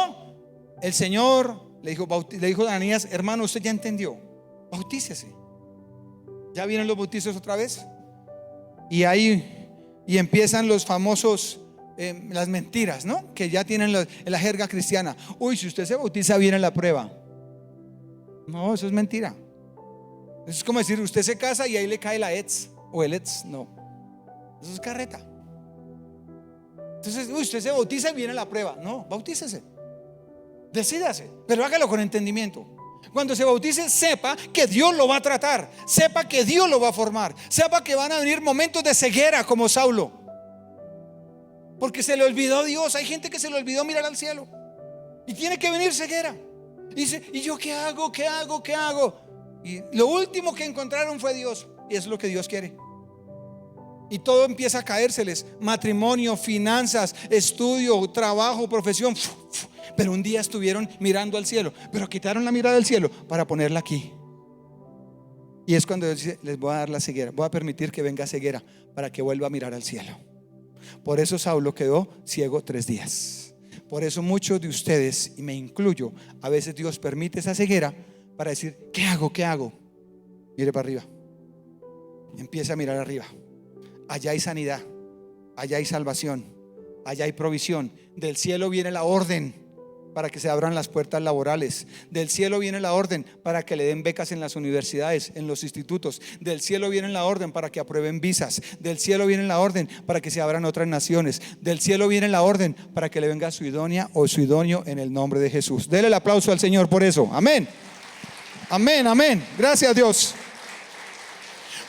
el Señor le dijo a Ananías, hermano, usted ya entendió, bautícese. ¿Ya vienen los bautizos otra vez? Y ahí empiezan los famosos las mentiras, ¿no? Que ya tienen en la jerga cristiana. Uy, si usted se bautiza viene la prueba. No, eso es mentira. Eso es como decir, usted se casa y ahí le cae la ETS o el ETS. No, eso es carreta. Entonces, uy, usted se bautiza y viene la prueba. No, bautícese, decídase, pero hágalo con entendimiento. Cuando se bautice, sepa que Dios lo va a tratar, sepa que Dios lo va a formar, sepa que van a venir momentos de ceguera como Saulo, porque se le olvidó Dios. Hay gente que se le olvidó mirar al cielo y tiene que venir ceguera. Y dice, ¿y yo qué hago? ¿Qué hago? ¿Qué hago? Y lo último que encontraron fue Dios, y es lo que Dios quiere. Y todo empieza a caérseles: matrimonio, finanzas, estudio, trabajo, profesión. Pero un día estuvieron mirando al cielo, pero quitaron la mirada del cielo para ponerla aquí. Y es cuando Dios dice, les voy a dar la ceguera, voy a permitir que venga ceguera para que vuelva a mirar al cielo. Por eso Saulo quedó ciego 3 días. Por eso muchos de ustedes, y me incluyo, a veces Dios permite esa ceguera para decir, ¿qué hago? ¿Qué hago? Mire para arriba, empieza a mirar arriba. Allá hay sanidad, allá hay salvación, allá hay provisión. Del cielo viene la orden para que se abran las puertas laborales. Del cielo viene la orden para que le den becas en las universidades, en los institutos. Del cielo viene la orden para que aprueben visas. Del cielo viene la orden para que se abran otras naciones. Del cielo viene la orden para que le venga su idónea o su idóneo en el nombre de Jesús. Dele el aplauso al Señor por eso. Amén. Amén, amén. Gracias a Dios.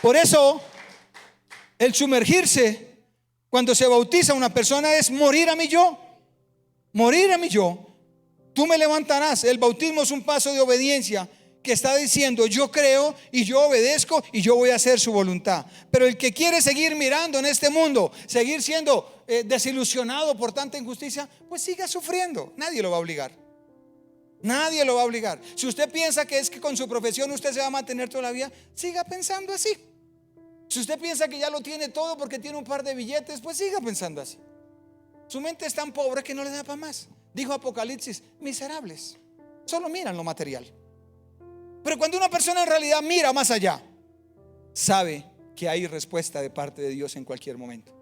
Por eso, el sumergirse, cuando se bautiza una persona, es morir a mi yo. Morir a mi yo. Tú me levantarás. El bautismo es un paso de obediencia que está diciendo: yo creo y yo obedezco y yo voy a hacer su voluntad. Pero el que quiere seguir mirando en este mundo, seguir siendo desilusionado por tanta injusticia, pues siga sufriendo. Nadie lo va a obligar. Nadie lo va a obligar. Si usted piensa que es que con su profesión usted se va a mantener toda la vida, siga pensando así. Si usted piensa que ya lo tiene todo porque tiene un par de billetes, pues siga pensando así. Su mente es tan pobre que no le da para más. Dijo Apocalipsis: miserables, solo miran lo material. Pero cuando una persona en realidad mira más allá, sabe que hay respuesta de parte de Dios en cualquier momento.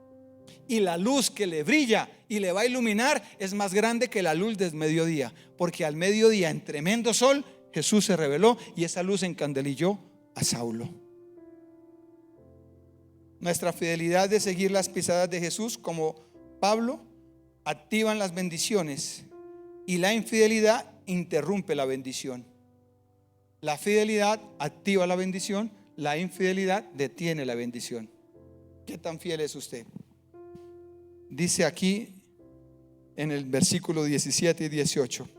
Y la luz que le brilla y le va a iluminar es más grande que la luz del mediodía, porque al mediodía, en tremendo sol, Jesús se reveló y esa luz encandelilló a Saulo. Nuestra fidelidad de seguir las pisadas de Jesús, como Pablo, activan las bendiciones, y la infidelidad interrumpe la bendición. La fidelidad activa la bendición, la infidelidad detiene la bendición. ¿Qué tan fiel es usted? Dice aquí en el versículo 17 y 18,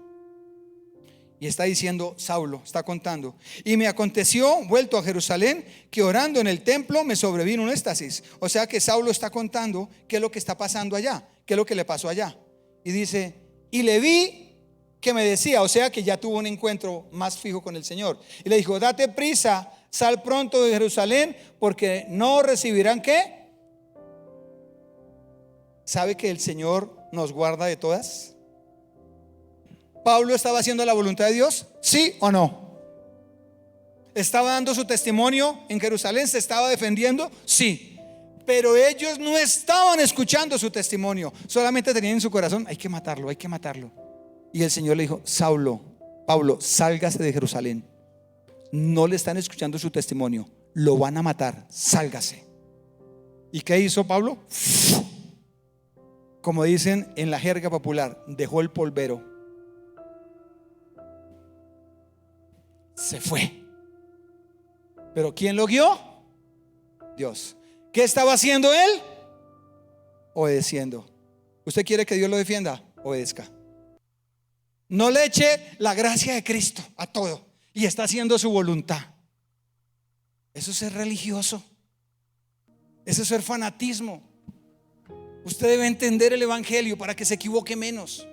y está diciendo Saulo, está contando: y me aconteció, vuelto a Jerusalén, que orando en el templo me sobrevino un éxtasis. O sea que Saulo está contando qué es lo que está pasando allá, qué es lo que le pasó allá. Y dice: y le vi que me decía, o sea que ya tuvo un encuentro más fijo con el Señor, y le dijo: date prisa, sal pronto de Jerusalén, porque no recibirán ¿qué? ¿Sabe que el Señor nos guarda de todas? ¿Pablo estaba haciendo la voluntad de Dios? ¿Sí o no? ¿Estaba dando su testimonio en Jerusalén? ¿Se estaba defendiendo? Sí. Pero ellos no estaban escuchando su testimonio, solamente tenían en su corazón: hay que matarlo, hay que matarlo. Y el Señor le dijo: Saulo, Pablo, sálgase de Jerusalén. No le están escuchando su testimonio, lo van a matar, sálgase. ¿Y qué hizo Pablo? Como dicen en la jerga popular, dejó el polvero, se fue. Pero ¿quién lo guió? Dios. ¿Qué estaba haciendo él? Obedeciendo. ¿Usted quiere que Dios lo defienda? Obedezca. No le eche la gracia de Cristo a todo y está haciendo su voluntad. Eso es ser religioso. Eso es ser fanatismo. Usted debe entender el evangelio para que se equivoque menos.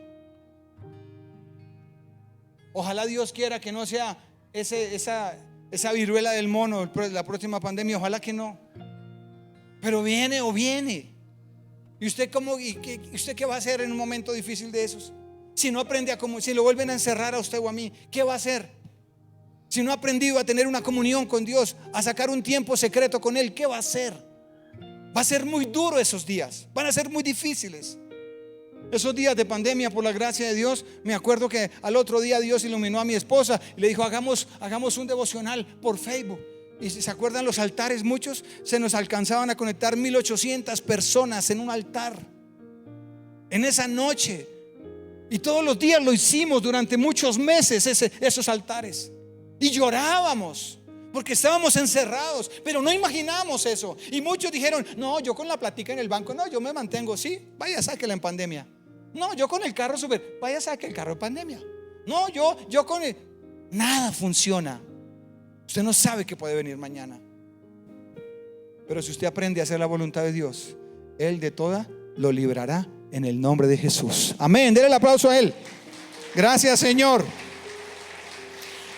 Ojalá Dios quiera que no sea esa viruela del mono la próxima pandemia. Ojalá que no. Pero viene o viene. ¿Y usted usted qué va a hacer en un momento difícil de esos? Si no aprende si lo vuelven a encerrar a usted o a mí, ¿qué va a hacer? Si no ha aprendido a tener una comunión con Dios, a sacar un tiempo secreto con Él, ¿qué va a hacer? Va a ser muy duro esos días, van a ser muy difíciles. Esos días de pandemia, por la gracia de Dios, me acuerdo que al otro día Dios iluminó a mi esposa y le dijo: hagamos un devocional por Facebook. Y si se acuerdan los altares, muchos se nos alcanzaban a conectar 1800 personas en un altar en esa noche. Y todos los días lo hicimos durante muchos meses, esos altares. Y llorábamos porque estábamos encerrados, pero no imaginamos eso. Y muchos dijeron: no, yo con la platica en el banco, no, yo me mantengo. Sí, vaya, sáquela en pandemia. No, yo con el carro súper, vaya, saque el carro en pandemia. No, yo con el... Nada funciona. Usted no sabe qué puede venir mañana. Pero si usted aprende a hacer la voluntad de Dios, Él de toda lo librará en el nombre de Jesús. Amén. Denle el aplauso a Él. Gracias, Señor.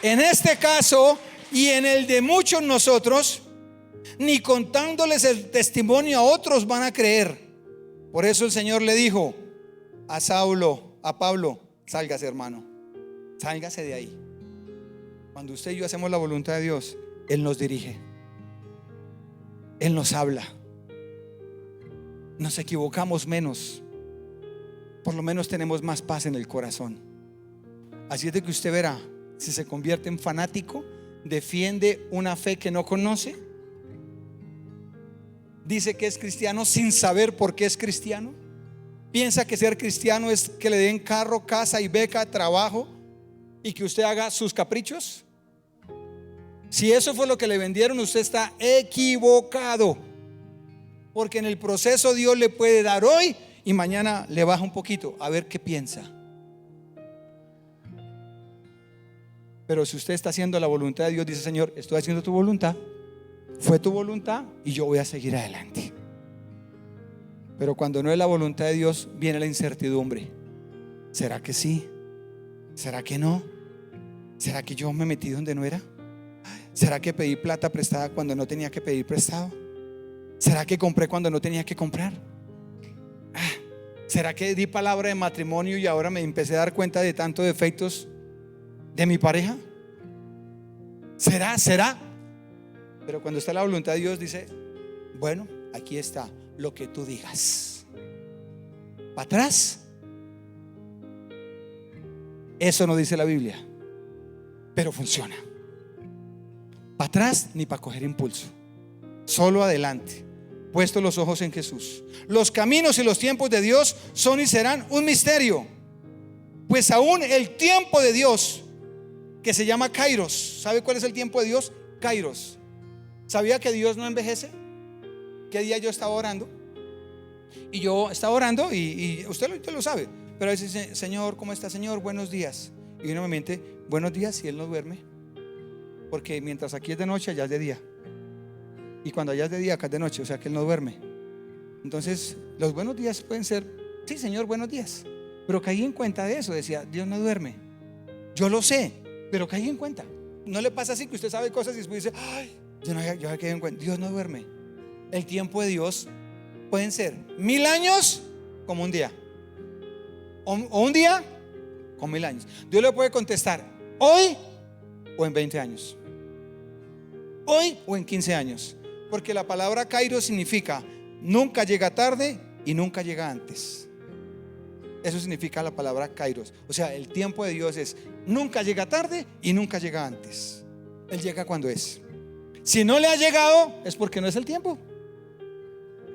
En este caso y en el de muchos nosotros, ni contándoles el testimonio a otros van a creer. Por eso el Señor le dijo a Saulo, a Pablo: sálgase, hermano, sálgase de ahí. Cuando usted y yo hacemos la voluntad de Dios, Él nos dirige, Él nos habla, nos equivocamos menos, por lo menos tenemos más paz en el corazón. Así es de que usted verá, si se convierte en fanático, defiende una fe que no conoce, dice que es cristiano sin saber por qué es cristiano, piensa que ser cristiano es que le den carro, casa y beca, trabajo, y que usted haga sus caprichos. Si eso fue lo que le vendieron, usted está equivocado. Porque en el proceso Dios le puede dar hoy y mañana le baja un poquito, a ver qué piensa. Pero si usted está haciendo la voluntad de Dios, dice: Señor, estoy haciendo tu voluntad, fue tu voluntad y yo voy a seguir adelante. Pero cuando no es la voluntad de Dios, viene la incertidumbre. ¿Será que sí? ¿Será que no? ¿Será que yo me metí donde no era? ¿Será que pedí plata prestada cuando no tenía que pedir prestado? ¿Será que compré cuando no tenía que comprar? ¿Será que di palabra de matrimonio y ahora me empecé a dar cuenta de tantos defectos de mi pareja? ¿Será? Pero cuando está la voluntad de Dios, dice: bueno, aquí está lo que tú digas. ¿Para atrás? Eso no dice la Biblia, pero funciona. Para atrás ni para coger impulso, solo adelante, puestos los ojos en Jesús. Los caminos y los tiempos de Dios son y serán un misterio, pues aún el tiempo de Dios, que se llama Kairos. ¿Sabe cuál es el tiempo de Dios? Kairos. ¿Sabía que Dios no envejece? ¿Qué día yo estaba orando? Y yo estaba orando y usted lo sabe, pero dice: Señor, ¿cómo está, Señor? Buenos días. Y uno me mente: buenos días, si Él no duerme. Porque mientras aquí es de noche, allá es de día. Y cuando allá es de día, acá es de noche, o sea que Él no duerme. Entonces los buenos días pueden ser: sí, Señor, buenos días. Pero caí en cuenta de eso, decía: Dios no duerme. Yo lo sé, pero caí en cuenta. ¿No le pasa así que usted sabe cosas y después dice: ay, yo caí en cuenta? Dios no duerme. El tiempo de Dios pueden ser 1000 años como un día, o un día con 1000 años. Dios le puede contestar hoy o en 20 años, hoy o en 15 años. Porque la palabra Kairos significa nunca llega tarde y nunca llega antes. Eso significa la palabra Kairos. O sea, el tiempo de Dios es nunca llega tarde y nunca llega antes. Él llega cuando es. Si no le ha llegado, es porque no es el tiempo.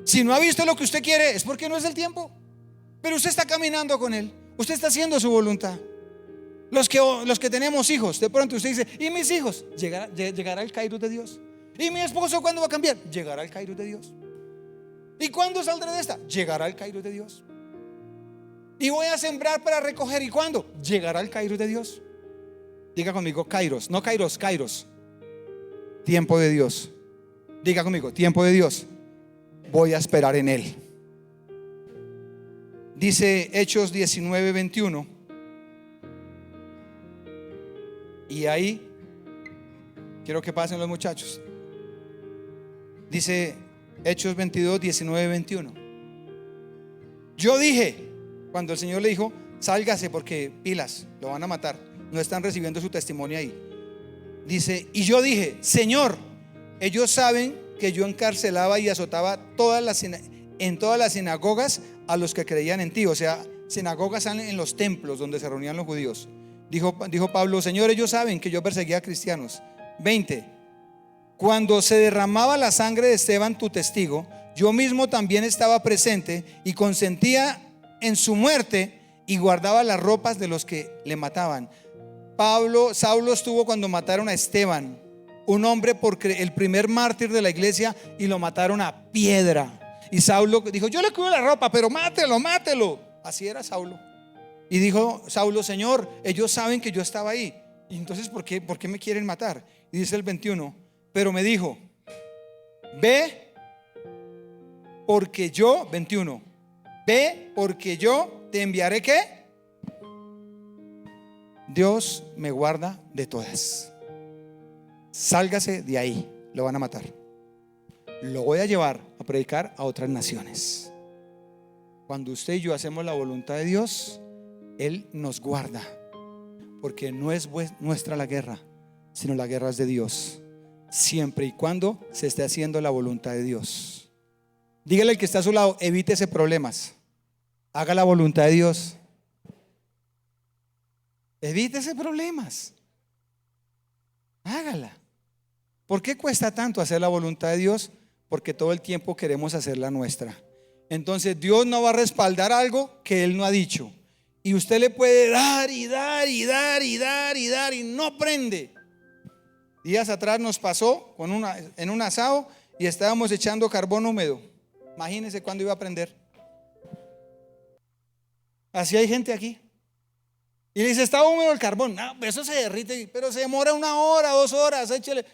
Si no ha visto lo que usted quiere, es porque no es el tiempo. Pero usted está caminando con Él, usted está haciendo su voluntad. Los que tenemos hijos, de pronto usted dice: ¿y mis hijos? Llegará el Kairos de Dios. ¿Y mi esposo cuándo va a cambiar? Llegará el Kairos de Dios. ¿Y cuándo saldré de esta? Llegará el Kairos de Dios. ¿Y voy a sembrar para recoger? ¿Y cuándo? Llegará el Kairos de Dios. Diga conmigo: Kairos, no Kairos, Kairos. Tiempo de Dios. Diga conmigo: tiempo de Dios. Voy a esperar en Él. Dice Hechos 19:21. Y ahí quiero que pasen los muchachos. Dice Hechos 22, 19, 21. Yo dije, cuando el Señor le dijo: sálgase porque pilas, lo van a matar, no están recibiendo su testimonio ahí. Dice: y yo dije: Señor, ellos saben que yo encarcelaba y azotaba en todas las sinagogas a los que creían en ti. O sea, sinagogas salen en los templos donde se reunían los judíos. Dijo Pablo: Señor, ellos saben que yo perseguía a cristianos. 20. Cuando se derramaba la sangre de Esteban, tu testigo, yo mismo también estaba presente y consentía en su muerte y guardaba las ropas de los que le mataban. Saulo estuvo cuando mataron a Esteban, un hombre, porque el primer mártir de la iglesia, y lo mataron a piedra. Y Saulo dijo: yo le cuido la ropa, pero mátelo. Así era Saulo. Y dijo Saulo: Señor, ellos saben que yo estaba ahí. Y entonces, ¿por qué me quieren matar? Y dice el 21: pero me dijo: ve porque yo, 21, ve porque yo te enviaré. ¿Qué? Dios me guarda de todas. Sálgase de ahí, lo van a matar. Lo voy a llevar a predicar a otras naciones. Cuando usted y yo hacemos la voluntad de Dios, Él nos guarda, porque no es nuestra la guerra, sino la guerra es de Dios, siempre y cuando se esté haciendo la voluntad de Dios. Dígale al que está a su lado: evítese problemas, haga la voluntad de Dios. Evítese problemas, hágala. ¿Por qué cuesta tanto hacer la voluntad de Dios? Porque todo el tiempo queremos hacer la nuestra. Entonces Dios no va a respaldar algo que Él no ha dicho. Y usted le puede dar y no prende. Días atrás nos pasó en un asado y estábamos echando carbón húmedo. Imagínense cuándo iba a prender. Así hay gente aquí. Y le dice, está húmedo el carbón. No, eso se derrite, pero se demora 1 hora, 2 horas, échele.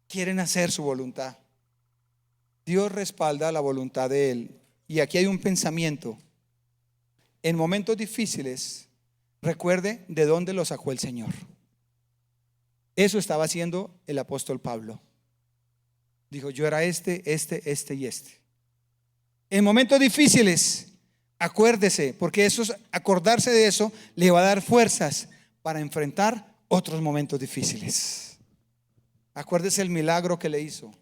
Quieren hacer su voluntad. Dios respalda la voluntad de Él. Y aquí hay un pensamiento. En momentos difíciles, recuerde de dónde lo sacó el Señor. Eso estaba haciendo el apóstol Pablo. Dijo, yo era este y este. En momentos difíciles, acuérdese, porque acordarse de eso le va a dar fuerzas para enfrentar otros momentos difíciles. Acuérdese el milagro que le hizo.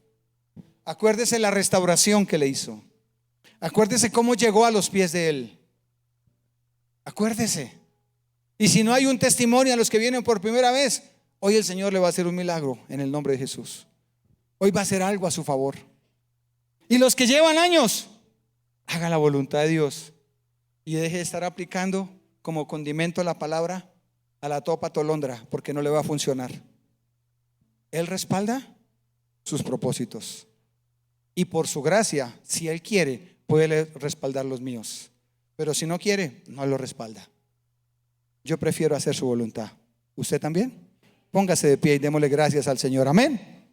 Acuérdese la restauración que le hizo. Acuérdese cómo llegó a los pies de Él. Acuérdese. Y si no hay un testimonio a los que vienen por primera vez, hoy el Señor le va a hacer un milagro en el nombre de Jesús. Hoy va a hacer algo a su favor. Y los que llevan años, haga la voluntad de Dios y deje de estar aplicando como condimento la palabra a la topa tolondra, porque no le va a funcionar. Él respalda sus propósitos y por su gracia, si Él quiere, puede respaldar los míos, pero si no quiere, no lo respalda. Yo prefiero hacer su voluntad. ¿Usted también? Póngase de pie y démosle gracias al Señor. Amén.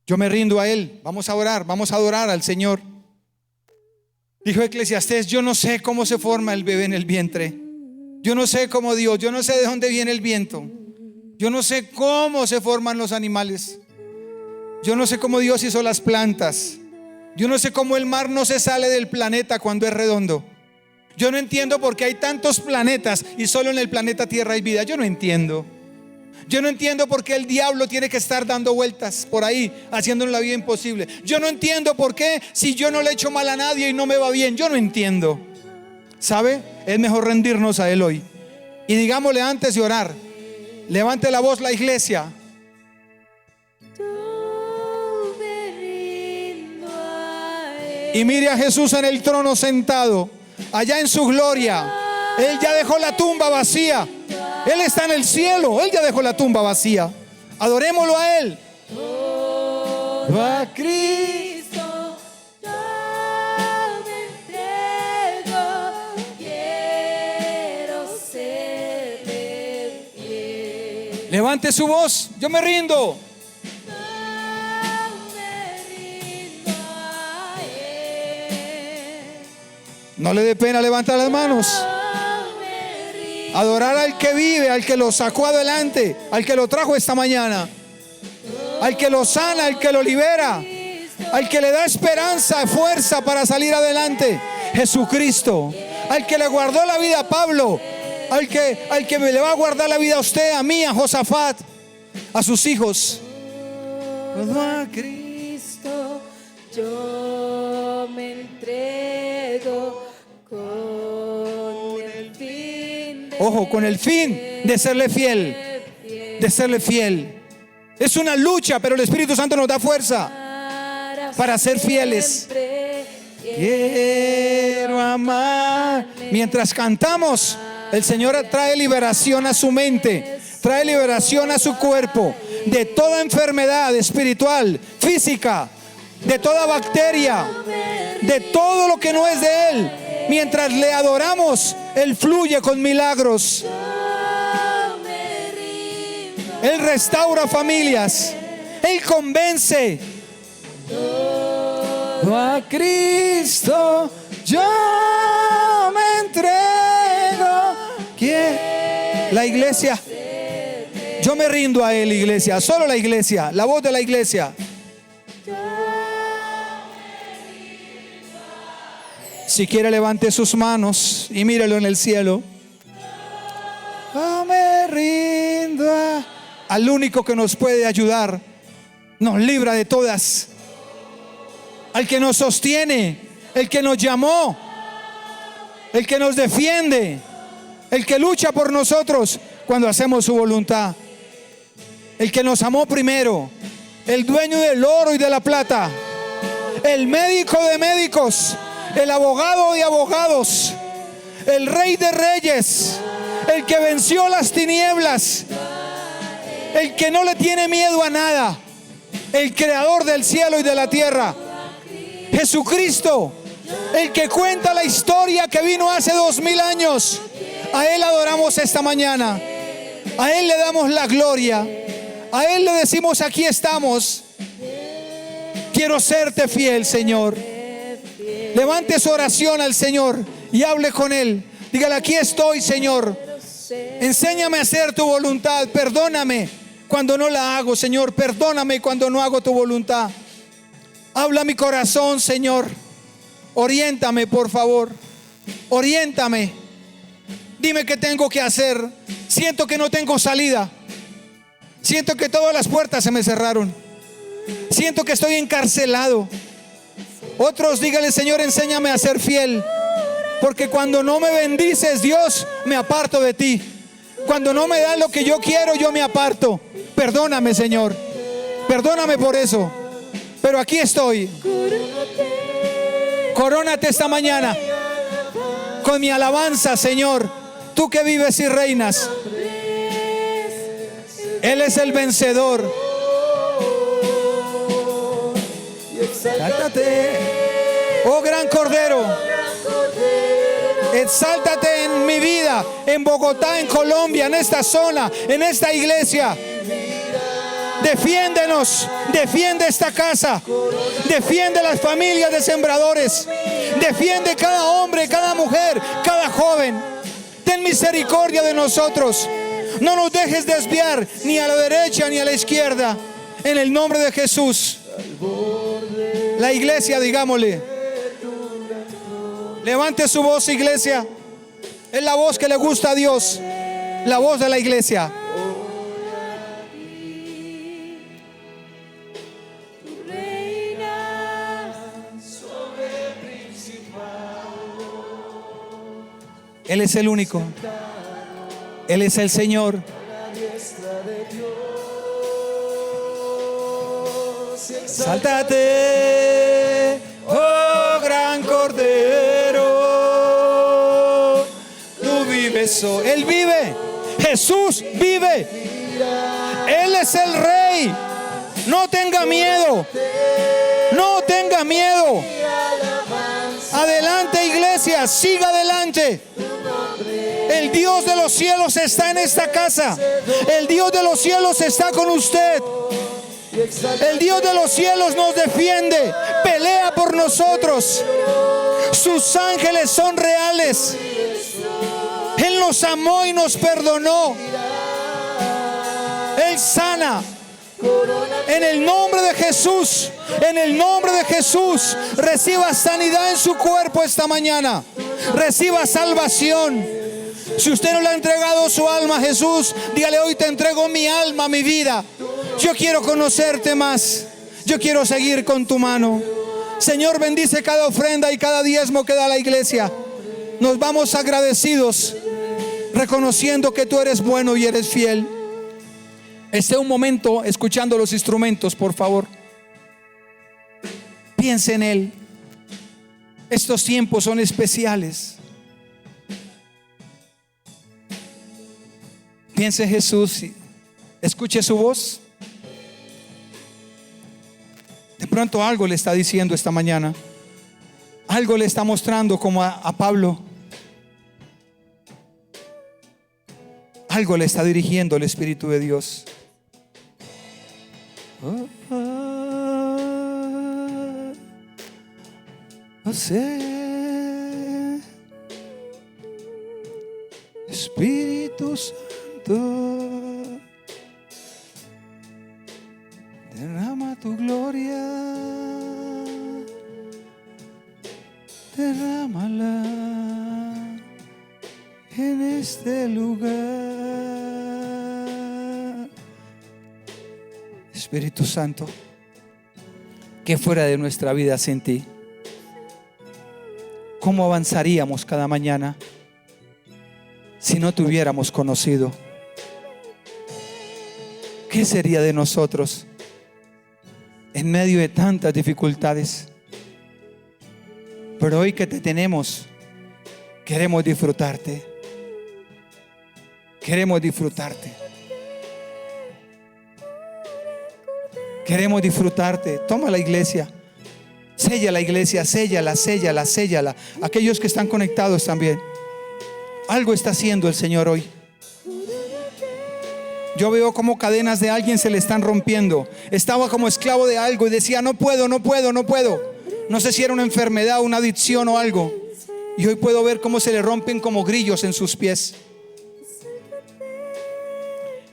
Yo me rindo a Él. Vamos a orar, vamos a adorar al Señor. Dijo Eclesiastés, yo no sé cómo se forma el bebé en el vientre. Yo no sé cómo Dios, yo no sé de dónde viene el viento. Yo no sé cómo se forman los animales. Yo no sé cómo Dios hizo las plantas. Yo no sé cómo el mar no se sale del planeta cuando es redondo. Yo no entiendo por qué hay tantos planetas y solo en el planeta Tierra hay vida. Yo no entiendo. Yo no entiendo por qué el diablo tiene que estar dando vueltas por ahí, haciéndonos la vida imposible. Yo no entiendo por qué, si yo no le echo mal a nadie y no me va bien. Yo no entiendo. ¿Sabe? Es mejor rendirnos a Él hoy. Y digámosle antes de orar, levante la voz la iglesia. Y mire a Jesús en el trono sentado, allá en su gloria. Él ya dejó la tumba vacía. Él está en el cielo. Él ya dejó la tumba vacía. Adorémoslo a Él. A Cristo yo me entrego. Quiero serle fiel. Levante su voz. Yo me rindo. No le dé pena levantar las manos. Adorar al que vive, al que lo sacó adelante, al que lo trajo esta mañana, al que lo sana, al que lo libera, al que le da esperanza, fuerza para salir adelante. Jesucristo, al que le guardó la vida a Pablo, al que le va a guardar la vida a usted, a mí, a Josafat, a sus hijos. A Cristo yo me entrego. Ojo, con el fin de serle fiel. De serle fiel. Es una lucha, pero el Espíritu Santo nos da fuerza para ser fieles. Quiero amar. Mientras cantamos, el Señor trae liberación a su mente, trae liberación a su cuerpo de toda enfermedad espiritual, física, de toda bacteria, de todo lo que no es de Él. Mientras le adoramos, Él fluye con milagros. Él restaura familias. Él convence. A Cristo yo me entrego. ¿Quién? La iglesia. Yo me rindo a Él, iglesia. Solo la iglesia. La voz de la iglesia. Si quiere, levante sus manos y mírelo en el cielo. Yo me rindo al único que nos puede ayudar, nos libra de todas, al que nos sostiene, el que nos llamó, el que nos defiende, el que lucha por nosotros cuando hacemos su voluntad, el que nos amó primero, el dueño del oro y de la plata, el médico de médicos, el abogado de abogados, el rey de reyes, el que venció las tinieblas, el que no le tiene miedo a nada, el creador del cielo y de la tierra, Jesucristo, el que cuenta la historia que vino hace 2000 años. A Él adoramos esta mañana, a Él le damos la gloria, a Él le decimos: aquí estamos. Quiero serte fiel, Señor. Levante su oración al Señor y hable con Él. Dígale: aquí estoy, Señor. Enséñame a hacer tu voluntad. Perdóname cuando no la hago, Señor. Perdóname cuando no hago tu voluntad. Habla mi corazón, Señor. Oriéntame, por favor. Oriéntame. Dime qué tengo que hacer. Siento que no tengo salida. Siento que todas las puertas se me cerraron. Siento que estoy encarcelado. Otros díganle: Señor, enséñame a ser fiel. Porque cuando no me bendices, Dios, me aparto de ti. Cuando no me das lo que yo quiero, yo me aparto. Perdóname, Señor. Perdóname por eso. Pero aquí estoy. Corónate esta mañana con mi alabanza, Señor. Tú que vives y reinas. Él es el vencedor. Exáltate, oh gran Cordero. Exáltate en mi vida, en Bogotá, en Colombia, en esta zona, en esta iglesia. Defiéndenos, defiende esta casa, defiende las familias de sembradores, defiende cada hombre, cada mujer, cada joven. Ten misericordia de nosotros. No nos dejes desviar ni a la derecha ni a la izquierda. En el nombre de Jesús. La iglesia, digámosle. Levante su voz, iglesia. Es la voz que le gusta a Dios. La voz de la iglesia. Él es el único. Él es el Señor. Exáltate, oh gran Cordero. Tú vives hoy. Él vive. Jesús vive. Él es el Rey. No tenga miedo. No tenga miedo. Adelante, iglesia. Siga adelante. El Dios de los cielos está en esta casa. El Dios de los cielos está con usted. El Dios de los cielos nos defiende, pelea por nosotros. Sus ángeles son reales. Él nos amó y nos perdonó. Él sana. En el nombre de Jesús, en el nombre de Jesús, reciba sanidad en su cuerpo esta mañana. Reciba salvación. Si usted no le ha entregado su alma a Jesús, dígale: hoy te entrego mi alma, mi vida. Yo quiero conocerte más. Yo quiero seguir con tu mano. Señor, bendice cada ofrenda y cada diezmo que da la iglesia. Nos vamos agradecidos, reconociendo que tú eres bueno y eres fiel. Esté un momento escuchando los instrumentos, por favor. Piense en Él. Estos tiempos son especiales. Piense en Jesús y escuche su voz. De pronto algo le está diciendo esta mañana. Algo le está mostrando, como a Pablo. Algo le está dirigiendo el Espíritu de Dios. No sé, Espíritu Santo, derrama tu gloria, derrámala en este lugar. Espíritu Santo, ¿qué fuera de nuestra vida sin ti? ¿Cómo avanzaríamos cada mañana si no te hubiéramos conocido? ¿Qué sería de nosotros en medio de tantas dificultades? Pero hoy que te tenemos, queremos disfrutarte. Queremos disfrutarte. Queremos disfrutarte. Toma la iglesia. Sella la iglesia, séllala, séllala, séllala. Aquellos que están conectados también. Algo está haciendo el Señor hoy. Yo veo como cadenas de alguien se le están rompiendo. Estaba como esclavo de algo y decía, no puedo, no puedo, no puedo. No sé si era una enfermedad, una adicción o algo. Y hoy puedo ver cómo se le rompen como grillos en sus pies.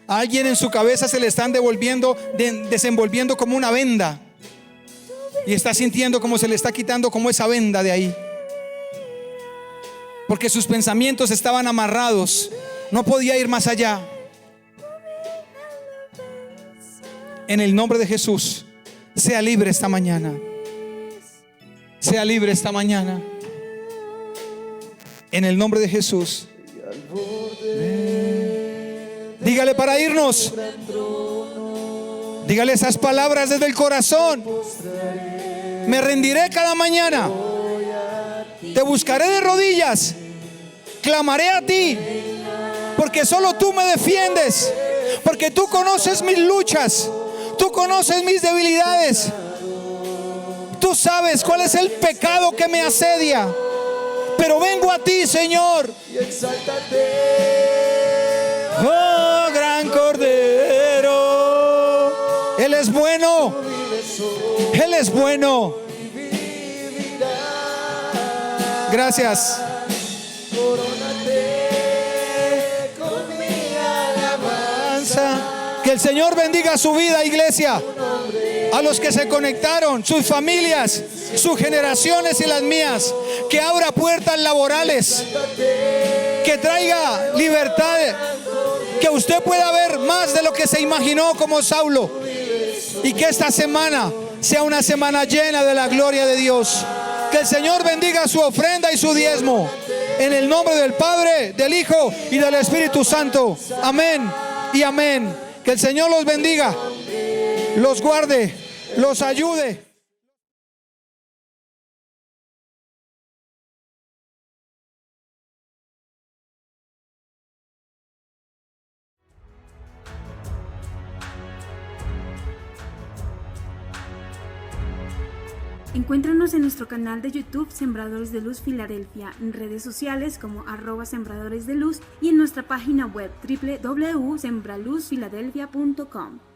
A alguien en su cabeza se le están desenvolviendo como una venda. Y está sintiendo como se le está quitando como esa venda de ahí. Porque sus pensamientos estaban amarrados. No podía ir más allá. En el nombre de Jesús, sea libre esta mañana. Sea libre esta mañana. En el nombre de Jesús. Dígale para irnos. Dígale esas palabras desde el corazón. Me rendiré cada mañana. Te buscaré de rodillas. Clamaré a ti. Porque solo tú me defiendes. Porque tú conoces mis luchas. Tú conoces mis debilidades. Tú sabes cuál es el pecado que me asedia. Pero vengo a ti, Señor. Oh, gran Cordero. Él es bueno. Él es bueno. Gracias. Que el Señor bendiga su vida, iglesia. A los que se conectaron, sus familias, sus generaciones y las mías. Que abra puertas laborales. Que traiga libertad. Que usted pueda ver más de lo que se imaginó como Saulo. Y que esta semana sea una semana llena de la gloria de Dios. Que el Señor bendiga su ofrenda y su diezmo. En el nombre del Padre, del Hijo y del Espíritu Santo. Amén y amén. Que el Señor los bendiga, los guarde, los ayude. Encuéntranos en nuestro canal de YouTube Sembradores de Luz Filadelfia, en redes sociales como @Sembradores de Luz y en nuestra página web www.sembraluzfiladelfia.com.